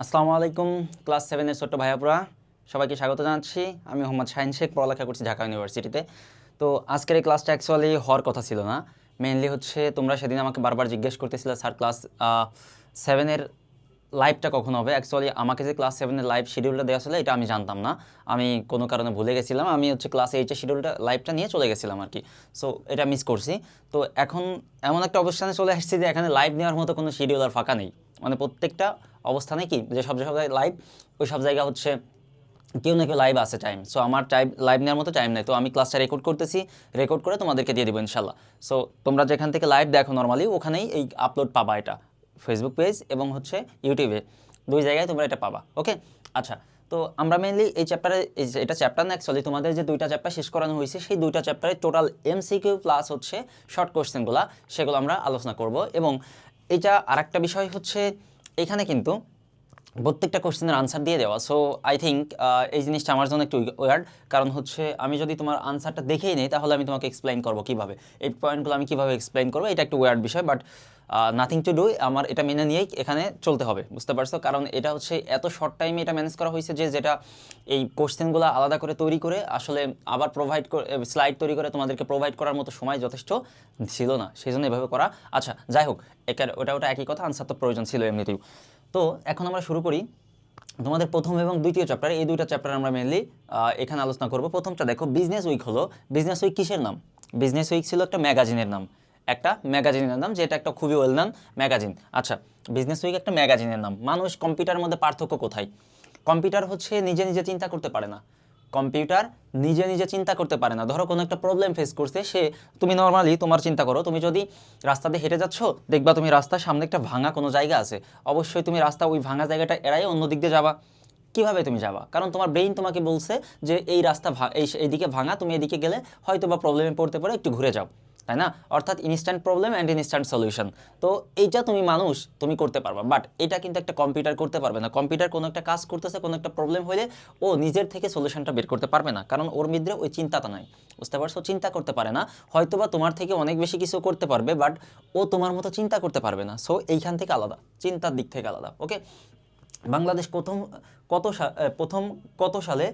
আসসালামু আলাইকুম ক্লাস 7 এর ছোট্ট ভাইয়াপুরা সবাইকে স্বাগত জানাচ্ছি। আমি মোহাম্মদ শাহিন শেখ, পড়ালেখা করছি ঢাকা ইউনিভার্সিটিতে। তো আজকের এই ক্লাসটা অ্যাকচুয়ালি হওয়ার কথা ছিল না। মেইনলি হচ্ছে তোমরা সেদিন আমাকে বারবার জিজ্ঞেস করতেছিলে স্যার ক্লাস 7 এর লাইভটা কখন হবে। অ্যাকচুয়ালি আমাকে যে ক্লাস 7 এর লাইভ শিডিউলটা দেওয়া ছিল এটা আমি জানতাম না, আমি কোনো কারণে ভুলে গেছিলাম। আমি হচ্ছে ক্লাস 8 এর শিডিউলটা লাইভটা নিয়ে চলে গেছিলাম আর কি। সো এটা মিস করছি। তো এখন এমন একটা অবস্থানে চলে আসছি যে এখানে লাইভ নেওয়ার মতো কোনো শিডিউল আর ফাঁকা নেই। মানে প্রত্যেকটা অবস্থানে কি যে সব জায়গায় লাইভ, ওই সব জায়গা হচ্ছে কেউ না কেউ লাইভ আছে টাইম। সো আমার টাইম লাইভ নেওয়ার মতো টাইম নেই। তো আমি ক্লাসটা রেকর্ড করতেছি, রেকর্ড করে তোমাদেরকে দিয়ে দেবো ইনশাল্লাহ। সো তোমরা যেখান থেকে লাইভ দেখো নর্মালি ওখানেই এই আপলোড পাবা, এটা ফেসবুক পেজ এবং হচ্ছে ইউটিউবে, দুই জায়গায় তোমরা এটা পাবা। ওকে, আচ্ছা। তো আমরা মেইনলি এই চ্যাপ্টারে, এটা চ্যাপ্টার না অ্যাকচুয়ালি, তোমাদের যে দুইটা চ্যাপ্টার শেষ করানো হয়েছে সেই দুইটা চ্যাপ্টারে টোটাল এমসিকিউ প্লাস হচ্ছে শর্ট কোশ্চেনগুলো, সেগুলো আমরা আলোচনা করব। এবং এটা আরেকটা বিষয় হচ্ছে এখানে কিন্তু প্রত্যেকটা কোশ্চেনের আনসার দিয়ে দেওয়া। সো আই থিঙ্ক এই জিনিসটা আমার জন্য একটু ওয়ার্ড, কারণ হচ্ছে আমি যদি তোমার আনসারটা দেখেই নেই তাহলে আমি তোমাকে এক্সপ্লেইন করবো কীভাবে, এই পয়েন্টগুলো আমি কীভাবে এক্সপ্লেইন করবো, এটা একটু ওয়ার্ড বিষয়। বাট নাথিং টু ডু, আমার এটা মেনে নিয়েই এখানে চলতে হবে, বুঝতে পারছো? কারণ এটা হচ্ছে এত শর্ট টাইমে এটা ম্যানেজ করা হয়েছে যে যেটা এই কোশ্চেনগুলো আলাদা করে তৈরি করে আসলে আবার প্রোভাইড করে স্লাইড তৈরি করে তোমাদেরকে প্রোভাইড করার মতো সময় যথেষ্ট ছিল না, সেই জন্য এভাবে করা। আচ্ছা যাই হোক, ওটা একই কথা, আনসার তো প্রয়োজন ছিল এমনিতেও। তো এখন আমরা শুরু করি তোমাদের প্রথম এবং দ্বিতীয় চ্যাপ্টার, এই দুইটা চ্যাপ্টার আমরা মেনলি এখানে আলোচনা করব। প্রথমটা দেখো, বিজনেস উইক হলো। বিজনেস উইক কিসের নাম? বিজনেস উইক ছিল একটা ম্যাগাজিনের নাম, একটা ম্যাগাজিনের নাম, যেটা একটা খুবই ওয়েল নাম ম্যাগাজিন। আচ্ছা, বিজনেস উইক একটা ম্যাগাজিনের নাম। মানুষ কম্পিউটারের মধ্যে পার্থক্য কোথায়? কম্পিউটার হচ্ছে নিজে নিজে চিন্তা করতে পারে না, কম্পিউটার নিজে নিজে চিন্তা করতে পারে না। ধরো কোনো একটা প্রবলেম ফেস করছে সে, তুমি নর্মালি তোমার চিন্তা করো, তুমি যদি রাস্তা দিয়ে হেঁটে যাচ্ছ, দেখবা তুমি রাস্তার সামনে একটা ভাঙা কোনো জায়গা আছে, অবশ্যই তুমি রাস্তা ওই ভাঙা জায়গাটা এড়াই অন্য দিক দিয়ে যাবা। কীভাবে তুমি যাবা? কারণ তোমার ব্রেইন তোমাকে বলছে যে এই রাস্তা এইদিকে ভাঙা, তুমি এদিকে গেলে হয়তো বা প্রবলেমে পড়তে পারো, একটু ঘুরে যাও, তাই না? অর্থাৎ instant problem and instant solution. তো এইটা তুমি মানুষ তুমি করতে পারবা, বাট এটা কিন্তু একটা কম্পিউটার করতে পারবে না। কম্পিউটার কোনো একটা কাজ করতেছে, কোনো একটা প্রবলেম হলে ও নিজের থেকে সলিউশনটা বের করতে পারবে না, কারণ ওর মধ্যে ওই চিন্তাটা নাই, বুঝতে পারছো? চিন্তা করতে পারে না। হয়তোবা তোমার থেকে অনেক বেশি কিছু করতে পারবে, বাট ও তোমার মতো চিন্তা করতে পারবে না। সো এইখান থেকে আলাদা, চিন্তার দিক থেকে আলাদা। ওকে, বাংলাদেশ প্রথম কত সালে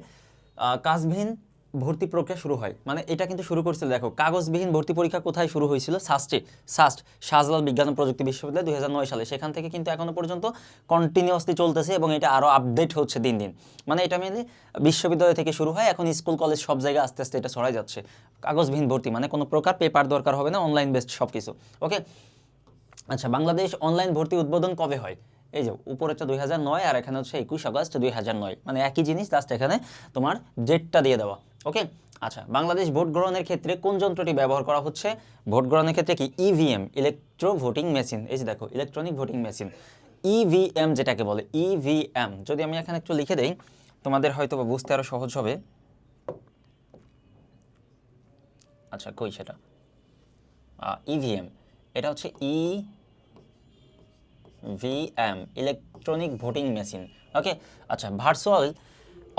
কাজবিহীন ভর্তি প্রক্রিয়া শুরু হয়? মানে এটা কিন্তু শুরু করছিল, দেখো, কাগজবিহীন ভর্তি পরীক্ষা কোথায় শুরু হয়েছিল? সাস্ট শাহজালাল বিজ্ঞান ও প্রযুক্তি বিশ্ববিদ্যালয় 2009 সালে। সেখান থেকে কিন্তু এখনো পর্যন্ত কন্টিনিউয়াসলি চলতেছে এবং এটা আরও আপডেট হচ্ছে দিন দিন। মানে এটা মেনলি বিশ্ববিদ্যালয় থেকে শুরু হয়, এখন স্কুল কলেজ সব জায়গায় আস্তে আস্তে এটা ছড়াই যাচ্ছে। কাগজবিহীন ভর্তি মানে কোনো প্রকার পেপার দরকার হবে না, অনলাইন বেসড সব কিছু। ওকে, আচ্ছা, বাংলাদেশ অনলাইন ভর্তি উদ্বোধন কবে হয়? এই যে উপরেটা 2009 আর এখানে হচ্ছে 21 আগস্ট 2009, মানে একই জিনিস, জাস্ট এখানে তোমার ডেটটা দিয়ে দেওয়া। ওকে, আচ্ছা, বাংলাদেশ ভোট গ্রহণের ক্ষেত্রে কোন যন্ত্রটি ব্যবহার করা হচ্ছে? ভোট গ্রহণের ক্ষেত্রে কি? EVM, electro voting machine. এই যে দেখো, ইলেকট্রনিক ভোটিং মেশিন, ইভিএম যেটাকে বলে, ইভিএম। যদি আমি এখানে একটু লিখে দেই তোমাদের হয়তো বুঝতে আরো সহজ হবে। আচ্ছা, কই সেটা? ইভিএম, এটা হচ্ছে ইভিএম, ইলেকট্রনিক ভোটিং মেশিন। ওকে, আচ্ছা, ভার্চুয়াল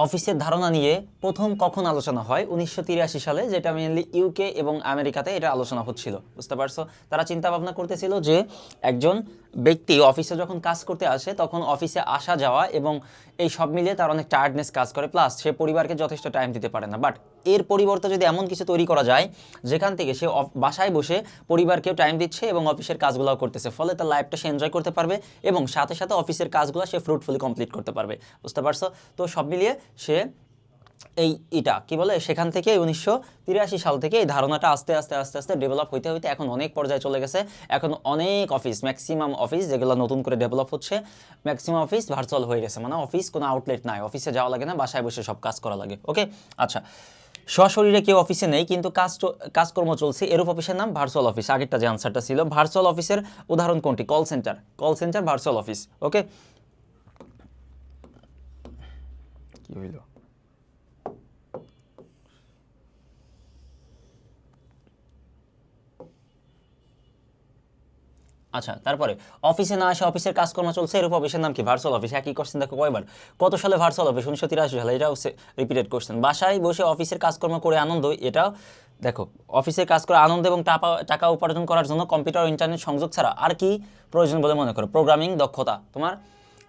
অফিসের ধারণা নিয়ে প্রথম কখন আলোচনা হয়? 1983 সালে, যেটা মেনলি ইউকে এবং আমেরিকাতে এটা আলোচনা হচ্ছিল, বুঝতে পারছো? তারা চিন্তা ভাবনা করতেছিল যে একজন ব্যক্তি অফিসে যখন কাজ করতে আসে তখন অফিসে আসা যাওয়া এবং এই সব মিলিয়ে তার অনেক টায়ার্ডনেস কাজ করে, প্লাস সে পরিবারকে যথেষ্ট টাইম দিতে পারে না। বাট এর পরিবর্তে যদি এমন কিছু তৈরি করা যায় যেখান থেকে সে বাসায় বসে পরিবারকেও টাইম দিচ্ছে এবং অফিসের কাজগুলোও করতেছে, ফলে তার লাইফটা সে এনজয় করতে পারবে এবং সাথে সাথে অফিসের কাজগুলো সে ফ্রুটফুলি কমপ্লিট করতে পারবে, বুঝতে পারছো? তো সব মিলিয়ে সে এটা কি বলে, সেখান থেকে 1983 সাল থেকে এই ধারণাটা আস্তে আস্তে আস্তে আস্তে ডেভেলপ হইতে হইতে এখন অনেক পর্যায়ে চলে গেছে। এখন অনেক অফিস, ম্যাক্সিমাম অফিস যেগুলো নতুন করে ডেভেলপ হচ্ছে, ম্যাক্সিমাম অফিস ভার্চুয়াল হয়ে গেছে। মানে অফিস কোনো আউটলেট নাই, অফিসে যাওয়া লাগে না, বাসায় বসে সব কাজ করা লাগে। ওকে, আচ্ছা, সশরীরে কেউ অফিসে নেই কিন্তু কাজকর্ম চলছে, এরূপ অফিসের নাম ভার্চুয়াল অফিস। আগেরটা যে আনসারটা ছিল, ভার্চুয়াল অফিসের উদাহরণ কোনটি? Call centre virtual office. Okay, কি হইল? আচ্ছা, তারপরে অফিসে না আসে অফিসের কাজকর্ম চলছে, এরূপ অফিসের নাম কি? Virtual office. একই কোশ্চেন দেখো কয়বার। কত সালে ভার্চুয়াল অফিস? 1983 সালে, এটাও রিপিটেড কোশ্চেন। বাসায় বসে অফিসের কাজকর্ম করে আনন্দ, এটাও দেখো, অফিসের কাজ করে আনন্দ এবং টাকা উপার্জন করার জন্য কম্পিউটার ও ইন্টারনেট সংযোগ ছাড়া আর কি প্রয়োজন বলে মনে করো? প্রোগ্রামিং দক্ষতা, তোমার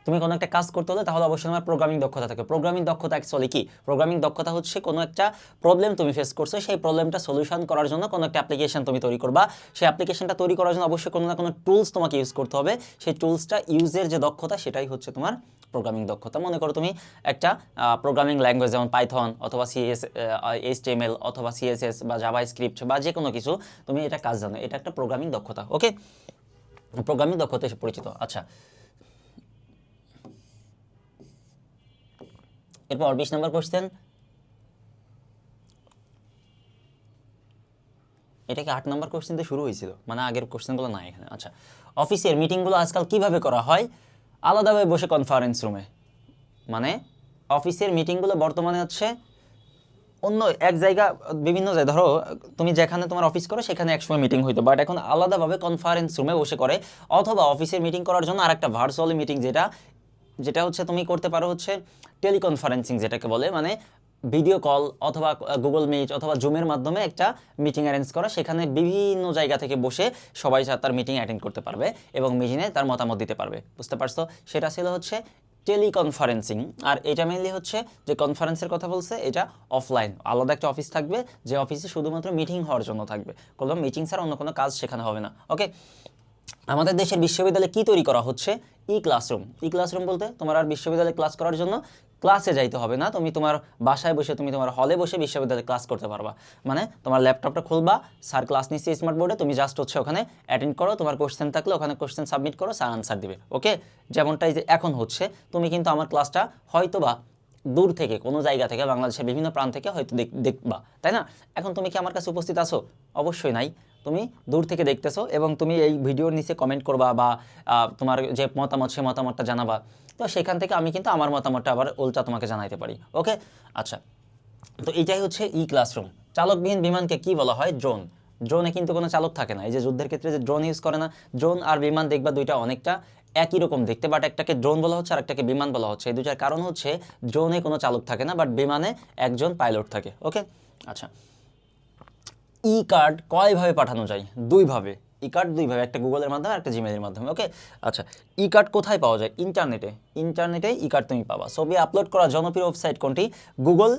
তুমি কোনো একটা কাজ করতে হলে তাহলে অবশ্যই তোমার প্রোগ্রামিং দক্ষতা থাকে। প্রোগ্রামিং দক্ষতা অ্যাকচুয়ালি কি? প্রোগ্রামিং দক্ষতা হচ্ছে কোনো একটা প্রবলেম তুমি ফেস করছো, সেই প্রবলেমটা সলিউশন করার জন্য কোনো একটা অ্যাপ্লিকেশন তুমি তৈরি করবা। সেই অ্যাপ্লিকেশনটা তৈরি করার জন্য অবশ্যই কোনো না কোনো টুলস তোমাকে ইউজ করতে হবে। সেই টুলসটা ইউজের যে দক্ষতা সেটাই হচ্ছে তোমার প্রোগ্রামিং দক্ষতা। মনে করো তুমি একটা প্রোগ্রামিং ল্যাঙ্গুয়েজ যেমন পাইথন অথবা HTML অথবা CSS বা জাভাস্ক্রিপ্ট বা যে কোনো কিছু তুমি এটা কাজ জানো, এটা একটা প্রোগ্রামিং দক্ষতা। ওকে, প্রোগ্রামিং দক্ষতা হিসেবে পরিচিত। আচ্ছা, এরপর 20 নম্বর কোশ্চেন, এটা কি 8 নম্বর কোশ্চেন দিয়ে শুরু হয়েছিল, মানে আগের কোশ্চেনগুলো নাই এখানে। আচ্ছা, অফিসের মিটিংগুলো আজকাল কিভাবে করা হয়? আলাদাভাবে বসে কনফারেন্স রুমে। মানে অফিসের মিটিংগুলো বর্তমানে হচ্ছে অন্য এক জায়গা, বিভিন্ন জায়গায়, ধরো তুমি যেখানে তোমার অফিস করো সেখানে একসময় মিটিং হইতো, বাট এখন আলাদাভাবে কনফারেন্স রুমে বসে করে। অথবা অফিসের মিটিং করার জন্য আরেকটা ভার্চুয়ালি মিটিং, যেটা হচ্ছে তুমি করতে পারো হচ্ছে টেলিকনফারেন্সিং যেটাকে বলে, মানে ভিডিও কল অথবা গুগল মিট অথবা জুমের মাধ্যমে একটা মিটিং অ্যারেঞ্জ করা, সেখানে বিভিন্ন জায়গা থেকে বসে সবাই তার মিটিং অ্যাটেন্ড করতে পারবে এবং মিটিংয়ে তার মতামত দিতে পারবে। বুঝতে পারছো? সেটা ছিল হচ্ছে টেলিকনফারেন্সিং। আর এটা মেইনলি হচ্ছে যে কনফারেন্সের কথা বলছে, এটা অফলাইন আলাদা একটা অফিস থাকবে, যে অফিসে শুধুমাত্র মিটিং হওয়ার জন্য থাকবে, কোনো মিটিং ছাড়া অন্য কোনো কাজ সেখানে হবে না। ওকে, আমাদের দেশের বিশ্ববিদ্যালয়ে কি তৈরি করা হচ্ছে? ই ক্লাসরুম। ই ক্লাসরুম বলতে তোমার আর বিশ্ববিদ্যালয়ে ক্লাস করার জন্য ক্লাসে যাইতে হবে না, তুমি তোমার বাসায় বসে, তুমি তোমার হলে বসে বিশ্ববিদ্যালয়ে ক্লাস করতে পারবা। মানে তোমার ল্যাপটপটা খুলবা, স্যার ক্লাস নিচ্ছে স্মার্ট বোর্ডে, তুমি জাস্ট হচ্ছে ওখানে অ্যাটেন্ড করো, তোমার কোশ্চেন থাকলে ওখানে কোশ্চেন সাবমিট করো, স্যার আনসার দিবে। ওকে, যেমনটাই যে এখন হচ্ছে, তুমি কিন্তু আমার ক্লাসটা হয়তোবা দূর থেকে কোনো জায়গা থেকে, বাংলাদেশের বিভিন্ন প্রান্ত থেকে হয়তো দেখবা, তাই না? এখন তুমি কি আমার কাছে উপস্থিত আছো? অবশ্যই নাই, তুমি দূর থেকে দেখতেছো এবং তুমি এই ভিডিওর নিচে কমেন্ট করবা বা তোমার যে মতামত সে মতামতটা জানাবা। তো সেখান থেকে আমি কিন্তু আমার মতামতটা আবার উল্টা তোমাকে জানাইতে পারি। ওকে, আচ্ছা, তো এইটাই হচ্ছে ই ক্লাসরুম। চালকবিহীন বিমানকে কি বলা হয়? ড্রোন। ড্রোনে কিন্তু কোনো চালক থাকে না। এই যে যুদ্ধের ক্ষেত্রে যে ড্রোন ইউজ করে না, ড্রোন আর বিমান দেখবা দুইটা অনেকটা একই রকম দেখতে, বাট একটাকে ড্রোন বলা হচ্ছে আর একটাকে বিমান বলা হচ্ছে। এই দুইটার কারণ হচ্ছে ড্রোনে কোনো চালক থাকে না, বাট বিমানে একজন পাইলট থাকে। ওকে, আচ্ছা, ই কার্ড কয়ভাবে পাঠানো যায়? দুইভাবে। ই কার্ড দুইভাবে, একটা গুগলের মাধ্যমে, একটা জিমেলের মাধ্যমে। ওকে, আচ্ছা, ই কার্ড কোথায় পাওয়া যায়? ইন্টারনেটে। ইন্টারনেটে ই কার্ড তুমি পাবা। ছবি আপলোড করা জনপ্রিয় ওয়েবসাইট কোনটি? গুগল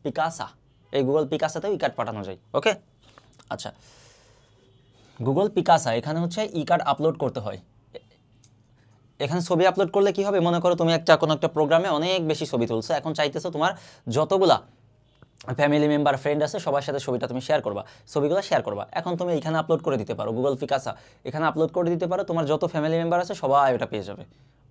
পিকাসা। এই গুগল পিকাসাতেও ই কার্ড পাঠানো যায়। ওকে, আচ্ছা, গুগল পিকাসা, এখানে হচ্ছে ই কার্ড আপলোড করতে হয়। এখানে ছবি আপলোড করলে কি হবে? মনে করো তুমি কোনো একটা প্রোগ্রামে অনেক বেশি ছবি তুলছো, এখন চাইতেছো তোমার যতগুলা ফ্যামিলি মেম্বার ফ্রেন্ড আছে সবার সাথে ছবিটা তুমি শেয়ার করবা, ছবিগুলো শেয়ার করবা। এখন তুমি এখানে আপলোড করে দিতে পারো, গুগল পিকাসা এখানে আপলোড করে দিতে পারো, তোমার যত ফ্যামিলি মেম্বার আছে সবাই ওটা পেয়ে যাবে।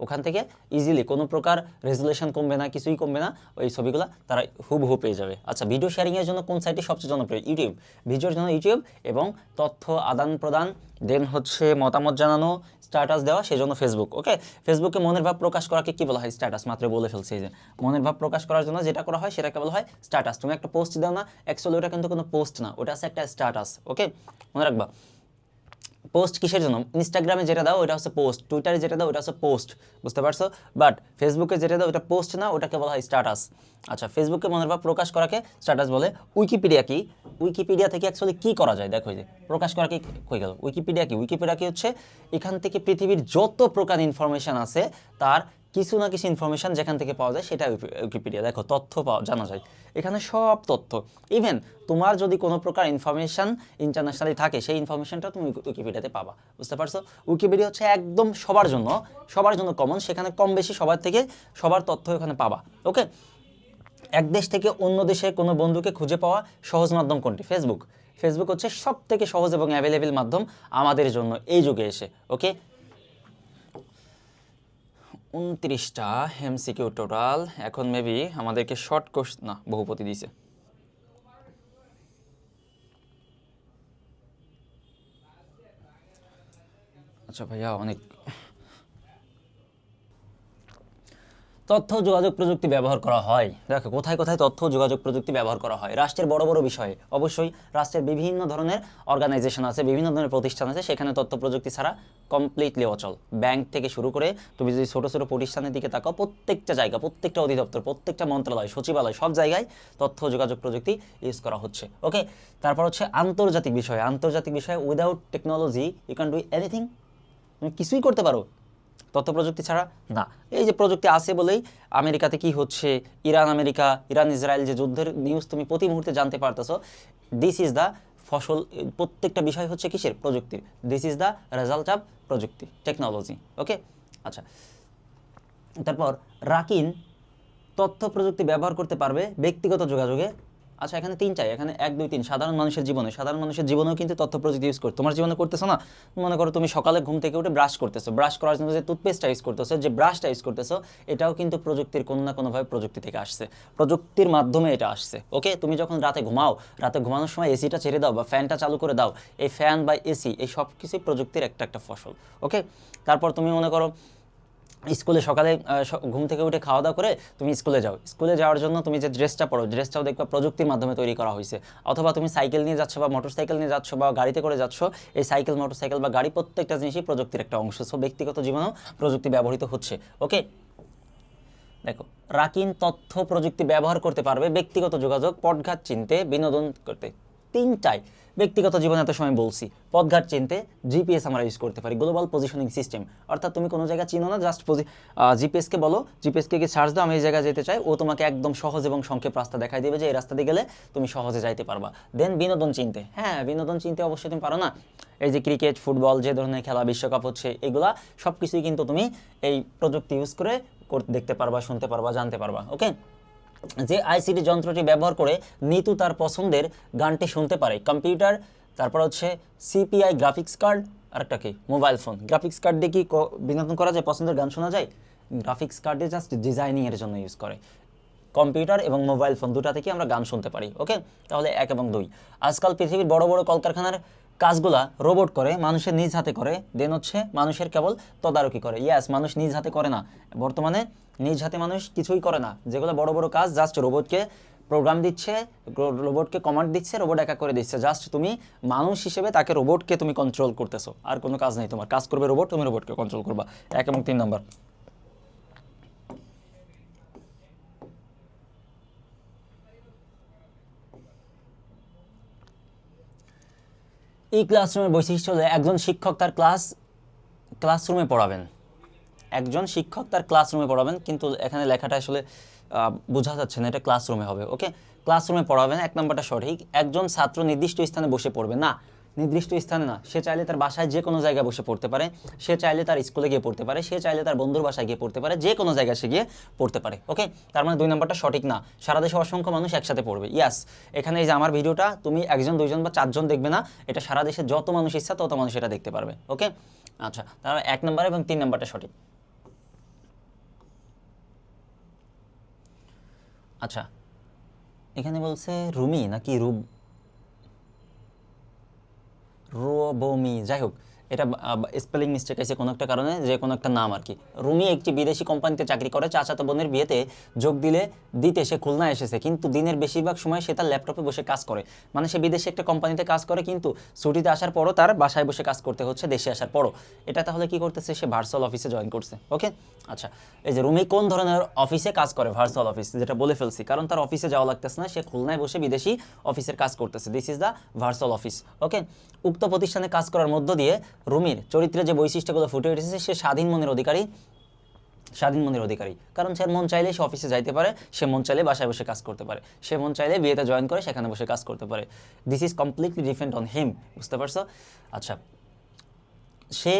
ওখান থেকে ইজিলি কোনো প্রকার রেজুলেশন কমবে না, কিছুই কমবে না, ওই ছবিগুলো তারা হুবহু পেয়ে যাবে। আচ্ছা, ভিডিও শেয়ারিংয়ের জন্য কোন সাইটটি সবচেয়ে জনপ্রিয়? ইউটিউব। ভিডিওর জন্য ইউটিউব, এবং তথ্য আদান প্রদান, দেন হচ্ছে মতামত জানানো, স্ট্যাটাস দেওয়া, সেজন্য ফেসবুক। ওকে, ফেসবুকে মনের ভাব প্রকাশ করাকে কি বলা হয়? স্ট্যাটাস। মাত্র বলে ফেলছি এই যে মনের ভাব প্রকাশ করার জন্য যেটা করা হয় সেটাকে বলা হয় স্ট্যাটাস। তুমি একটা পোস্ট দাও না, অ্যাকচুয়ালি ওটা কিন্তু কোনো পোস্ট না, ওটা আছে একটা স্ট্যাটাস। ওকে, মনে রাখবা। পোস্ট কিসের জন্য? ইনস্টাগ্রামে যেটা দাও ওটা হচ্ছে পোস্ট, টুইটারে যেটা দাও ওটা হচ্ছে পোস্ট, বুঝতে পারছো? বাট ফেসবুকে যেটা দাও ওটা পোস্ট না, ওটাকে বলা হয় স্ট্যাটাস। আচ্ছা, ফেসবুকে মনের ভাব প্রকাশ করাকে স্ট্যাটাস বলে। উইকিপিডিয়া কি? উইকিপিডিয়া থেকে অ্যাকচুয়ালি কী করা যায়? দেখো, এই যে প্রকাশ করা কি হয়ে গেল। উইকিপিডিয়া কি? উইকিপিডিয়া কি হচ্ছে এখান থেকে পৃথিবীর যত প্রকার ইনফরমেশান আছে তার কিছু না কিছু ইনফরমেশান যেখান থেকে পাওয়া যায় সেটা উইকিপিডিয়া। দেখো, তথ্য জানা যায় এখানে, সব তথ্য। ইভেন তোমার যদি কোনো প্রকার ইনফরমেশান ইন্টারন্যাশনালি থাকে সেই ইনফরমেশানটা তুমি উইকিপিডিয়াতে পাবা। বুঝতে পারছো? উইকিপিডিয়া হচ্ছে একদম সবার জন্য কমন, সেখানে কম বেশি সবার থেকে সবার তথ্য এখানে পাবা। ওকে, এক দেশ থেকে অন্য দেশে কোনো বন্ধুকে খুঁজে পাওয়া সহজ মাধ্যম কোনটি? ফেসবুক। ফেসবুক হচ্ছে সব থেকে সহজ এবং অ্যাভেলেবেল মাধ্যম আমাদের জন্য এই যুগে এসে। ওকে, 29টা এমসিকিউ টোটাল। এখন মেবি আমাদেরকে শর্ট কোশ্চেন, না বহুপতি দিছে। আচ্ছা ভাইয়া, অনেক। তথ্য যোগাযোগ প্রযুক্তি ব্যবহার করা হয়, দেখো কোথায় কোথায় তথ্য যোগাযোগ প্রযুক্তি ব্যবহার করা হয়। রাষ্ট্রের বড় বড় বিষয়ে অবশ্যই, রাষ্ট্রের বিভিন্ন ধরনের অর্গানাইজেশন আছে, বিভিন্ন ধরনের প্রতিষ্ঠান আছে, সেখানে তথ্য প্রযুক্তি ছাড়া কমপ্লিটলি অচল। ব্যাংক থেকে শুরু করে তুমি যদি ছোটো ছোটো প্রতিষ্ঠানের দিকে তাকাও, প্রত্যেকটা জায়গা, প্রত্যেকটা অধিদপ্তর, প্রত্যেকটা মন্ত্রণালয়, সচিবালয়, সব জায়গায় তথ্য যোগাযোগ প্রযুক্তি ইউজ করা হচ্ছে। ওকে, তারপর হচ্ছে আন্তর্জাতিক বিষয়। Without technology you can do anything, তুমি কিছুই করতে পারো। তথ্য প্রযুক্তি ছাড়া না। এই যে প্রযুক্তি আছে বলেই আমেরিকাতে কি হচ্ছে, ইরান ইসরায়েল যে যুদ্ধের নিউজ তুমি প্রতি মুহূর্তে জানতে পারতেছো, দিস ইজ দ্য ফসল, প্রত্যেকটা বিষয় হচ্ছে কিসের? প্রযুক্তির। This is the result of প্রযুক্তি, টেকনোলজি। ওকে, আচ্ছা। তারপর রাকিন তথ্য প্রযুক্তি ব্যবহার করতে পারবে ব্যক্তিগত যোগাযোগে। আচ্ছা, এখানে 3 চাই, এখানে 1 2 3 সাধারণ মানুষের জীবনেও কিন্তু তথ্য প্রযুক্তি ইউজ করতে, তোমার জীবনে করতেছো না? মনে করো তুমি সকালে ঘুম থেকে উঠে ব্রাশ করতেছো, ব্রাশ করার জন্য যে টুথপেস্টটা ইউজ করতেছো, যে ব্রাশটা ইউজ করতেছো, এটাও কিন্তু প্রযুক্তির কোনো না কোনোভাবে প্রযুক্তি থেকে আসছে, প্রযুক্তির মাধ্যমে এটা আসছে। ওকে, তুমি যখন রাতে ঘুমানোর সময় এসিটা ছেড়ে দাও বা ফ্যানটা চালু করে দাও, এই ফ্যান বা এসি এই সব কিছুই প্রযুক্তির একটা ফসল। ওকে, তারপর তুমি মনে করো স্কুলে সকালে ঘুম থেকে উঠে খাওয়া দাওয়া করে তুমি স্কুলে যাওয়ার জন্য তুমি যে ড্রেসটা পরো, ড্রেসটাও দেখবা প্রযুক্তির মাধ্যমে তৈরি করা হয়েছে। অথবা তুমি সাইকেল নিয়ে যাচ্ছ বা মোটরসাইকেল নিয়ে যাচ্ছ বা গাড়িতে করে যাচ্ছ, এই সাইকেল, মোটরসাইকেল বা গাড়ি প্রত্যেকটা জিনিসই প্রযুক্তির একটা অংশ। সো ব্যক্তিগত জীবনেও প্রযুক্তি ব্যবহৃত হচ্ছে। ওকে, দেখো, রাকিন তথ্য প্রযুক্তি ব্যবহার করতে পারবে ব্যক্তিগত যোগাযোগ, পথঘাট চিনতে, বিনোদন করতে। 3টাই ব্যক্তিগত জীবনে এত সময় বলছি। পথঘাট চিনতে জিপিএস আমরা ইউজ করতে পারি, গ্লোবাল পজিশনিং সিস্টেম। অর্থাৎ তুমি কোনো জায়গা চিনো না, জাস্ট জিপিএসকে বলো, জিপিএসকে কি সার্চ দাও আমি এই জায়গায় যেতে চাই, ও তোমাকে একদম সহজ এবং সংক্ষেপ রাস্তা দেখাই দেবে যে এই রাস্তা দিয়ে গেলে তুমি সহজে যাইতে পারবা। দেন বিনোদন চিনতে, হ্যাঁ বিনোদন চিনতে অবশ্যই তুমি পারো না, এই যে ক্রিকেট, ফুটবল, যে ধরনের খেলা, বিশ্বকাপ হচ্ছে, এগুলা সব কিছুই কিন্তু তুমি এই প্রযুক্তি ইউজ করে দেখতে পারবা, শুনতে পারবা, জানতে পারবা। ওকে, যে আইসিটি যন্ত্রটি ব্যবহার করে নিতু তার পছন্দের গানটি শুনতে পারে, কম্পিউটার। তারপর হচ্ছে সিপিআই গ্রাফিক্স কার্ড, আরেকটা কি মোবাইল ফোন। গ্রাফিক্স কার্ড দিয়ে কি বিনোদন করা যায়, পছন্দের গান শোনা যায়? গ্রাফিক্স কার্ডে জাস্ট ডিজাইনিংয়ের জন্য ইউজ করে। কম্পিউটার এবং মোবাইল ফোন দুটা থেকে আমরা গান শুনতে পারি। ওকে, তাহলে 1 এবং 2। আজকাল পৃথিবীর বড় বড় কলকারখানার কাজগুলা রোবট করে, মানুষের নিজ হাতে করে। দেন হচ্ছে মানুষের কেবল তদারকি করে। ইয়াস, মানুষ নিজ হাতে করে না, বর্তমানে নিজ হাতে মানুষ কিছুই করে না। যেগুলো বড় বড় কাজ জাস্ট রোবটকে প্রোগ্রাম দিচ্ছে, রোবটকে কমান্ড দিচ্ছে, রোবট একা করে দিচ্ছে। জাস্ট তুমি মানুষ হিসেবে তাকে, রোবটকে তুমি কন্ট্রোল করতেছো, আর কোনো কাজ নেই তোমার। কাজ করবে রোবট, তুমি রোবটকে কন্ট্রোল করবা। 1 এবং 3 নম্বর। এই ক্লাসরুমের বৈশিষ্ট্য হলো একজন শিক্ষক তার ক্লাসরুমে পড়াবেন। একজন শিক্ষক তার ক্লাসরুমে পড়াবেন, কিন্তু এখানে লেখাটা আসলে বোঝা যাচ্ছে না, এটা ক্লাসরুমে হবে। ওকে, ক্লাসরুমে পড়াবেন, 1 নম্বরটা সঠিক। একজন ছাত্র নির্দিষ্ট স্থানে বসে পড়বে না, নির্দিষ্ট স্থানে না, সে চাইলে তার বাসায় যে কোনো জায়গায় বসে পড়তে পারে, সে চাইলে তার স্কুলে গিয়ে পড়তে পারে, সে চাইলে তার বন্ধুর বাসায় গিয়ে পড়তে পারে, যে কোনো জায়গায় সে গিয়ে পড়তে পারে। ওকে, তার মানে 2 নম্বরটা সঠিক না, সারা দেশে অসংখ্য মানুষ একসাথে পড়বে। ইয়াস, এখানে এই যে আমার ভিডিওটা তুমি 1 জন 2 জন বা 4 জন দেখবে না, এটা সারা দেশে যত মানুষ ইচ্ছা তত মানুষ এটা দেখতে পারবে। ওকে, আচ্ছা, তার 1 নম্বর এবং 3 নম্বরটা সঠিক। আচ্ছা, এখানে বলছে রুমি নাকি রুবমি, যাই হোক, এটা স্পেলিং মিস্টেক আছে কোনো একটা কারণে, যে কোনো একটা নাম আর কি। রুমি একটি বিদেশি কোম্পানিতে চাকরি করে। চাচাতো বোনের বিয়েতে যোগ দিতে সে খুলনা এসেছে, কিন্তু দিনের বেশিরভাগ সময় সে তার ল্যাপটপে বসে কাজ করে। মানে সে বিদেশে একটা কোম্পানিতে কাজ করে, কিন্তু ছুটিতে আসার পরও তার বাসায় বসে কাজ করতে হচ্ছে, দেশে আসার পরও। এটা তাহলে কি করতেছে, সে ভার্চুয়াল অফিসে জয়েন করছে। ওকে, আচ্ছা, এই যে রুমি কোন ধরনের অফিসে কাজ করে, ভার্চুয়াল অফিস, যেটা বলে ফেলছি, কারণ তার অফিসে যাওয়া লাগতেছে না, সে খুলনায় বসে বিদেশি অফিসের কাজ করতেছে। This is the virtual office. Okay, উক্ত প্রতিষ্ঠানে কাজ করার মধ্য দিয়ে রুমির চরিত্রে যে বৈশিষ্ট্যগুলো ফুটে উঠেছে, সে স্বাধীন মনের অধিকারী, কারণ সে মন চাইলে সে অফিসে যাইতে পারে, সে মন চাইলে বাসায় বসে কাজ করতে পারে, সে মন চাইলে বিয়েতে জয়েন করে সেখানে বসে কাজ করতে পারে। This is completely depend on him, বুঝতে পারছো? আচ্ছা, সে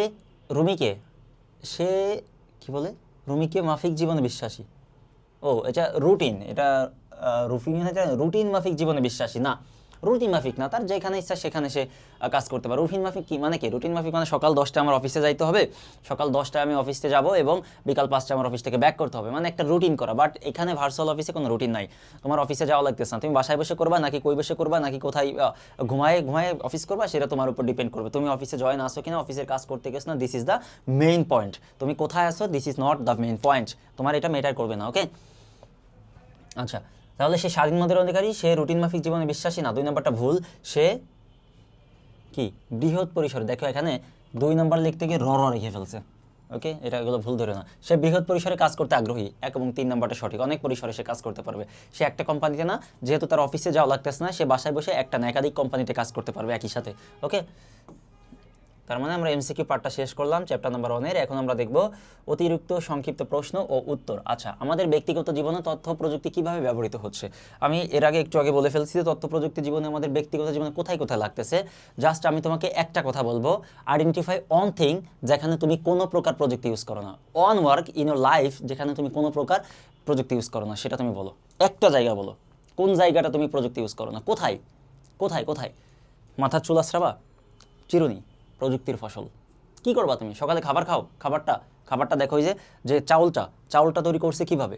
কি বলে, রুমিকে মাফিক জীবনে বিশ্বাসী। ও, এটা রুটিন, এটা রুটিন মাফিক জীবনে বিশ্বাসী না, রুটিন মাফিক না, তার যেখানে ইচ্ছা সেখানে সে কাজ করতে পারে। রুটিন মাফিক কি মানে, কি রুটিন মাফিক মানে সকাল 10টায় আমার অফিসে যাইতে হবে, সকাল 10টায় আমি অফিসে যাব এবং বিকাল 5টায় আমার অফিস থেকে ব্যাক করতে হবে, মানে একটা রুটিন করা। বাট এখানে ভার্চুয়াল অফিসে কোনো রুটিন নাই, তোমার অফিসে যাওয়া লাগতেছে না, তুমি বাসায় বসে করবা নাকি কই বসে করবা নাকি কোথায় ঘুমায় অফিস করবা, সেটা তোমার উপর ডিপেন্ড করবে। তুমি অফিসে জয়েন আসো কিনা, অফিসের কাজ করতে গেছো না, this is the main point. তুমি কোথায় আসো, this is not the main point, তোমার এটা ম্যাটার করবে না। ওকে, আচ্ছা, তাহলে সে স্বাধীন মতের অধিকারী, সে রুটিন মাফিক জীবনে বিশ্বাসী না। 2 নম্বরটা ভুল, সে কি বৃহৎ পরিসরে, দেখো এখানে 2 নম্বর লিখতে গিয়ে রেখে ফেলছে। ওকে, এগুলো ভুল ধরে না, সে বৃহৎ পরিসরে কাজ করতে আগ্রহী। 1 এবং 3 নম্বরটা সঠিক, অনেক পরিসরে সে কাজ করতে পারবে। সে একটা কোম্পানিতে না, যেহেতু তার অফিসে যাওয়া লাগতেছে না, সে বাসায় বসে একটা না একাধিক কোম্পানিতে কাজ করতে পারবে একই সাথে। ওকে, তার মানে আমরা এমসিকিউ পার্টটা শেষ করলাম চ্যাপ্টার নাম্বার 1-এর। এখন আমরা দেখব অতিরিক্ত সংক্ষিপ্ত প্রশ্ন ও উত্তর। আচ্ছা, আমাদের ব্যক্তিগত জীবনে তথ্য প্রযুক্তি কিভাবে ব্যবহৃত হচ্ছে? আমি এর আগে একটু আগে বলে ফেলছি যে তথ্য প্রযুক্তি জীবনে আমাদের ব্যক্তিগত জীবনে কোথায় কোথায় লাগতেছে। জাস্ট আমি তোমাকে একটা কথা বলবো, আইডেন্টিফাই অন থিং যেখানে তুমি কোনো প্রকার প্রযুক্তি ইউজ করো না, on work in your life যেখানে তুমি কোনো প্রকার প্রযুক্তি ইউজ করো না, সেটা তুমি বলো। একটা জায়গা বলো, কোন জায়গাটা তুমি প্রযুক্তি ইউজ করো না, কোথায় কোথায় কোথায়? মাথার চুল আঁচড়াবা? চিরুনি প্রযুক্তির ফসল। কি করবা তুমি? সকালে খাবার খাও, খাবারটা দেখো যে চাউলটা তৈরি করছে কিভাবে?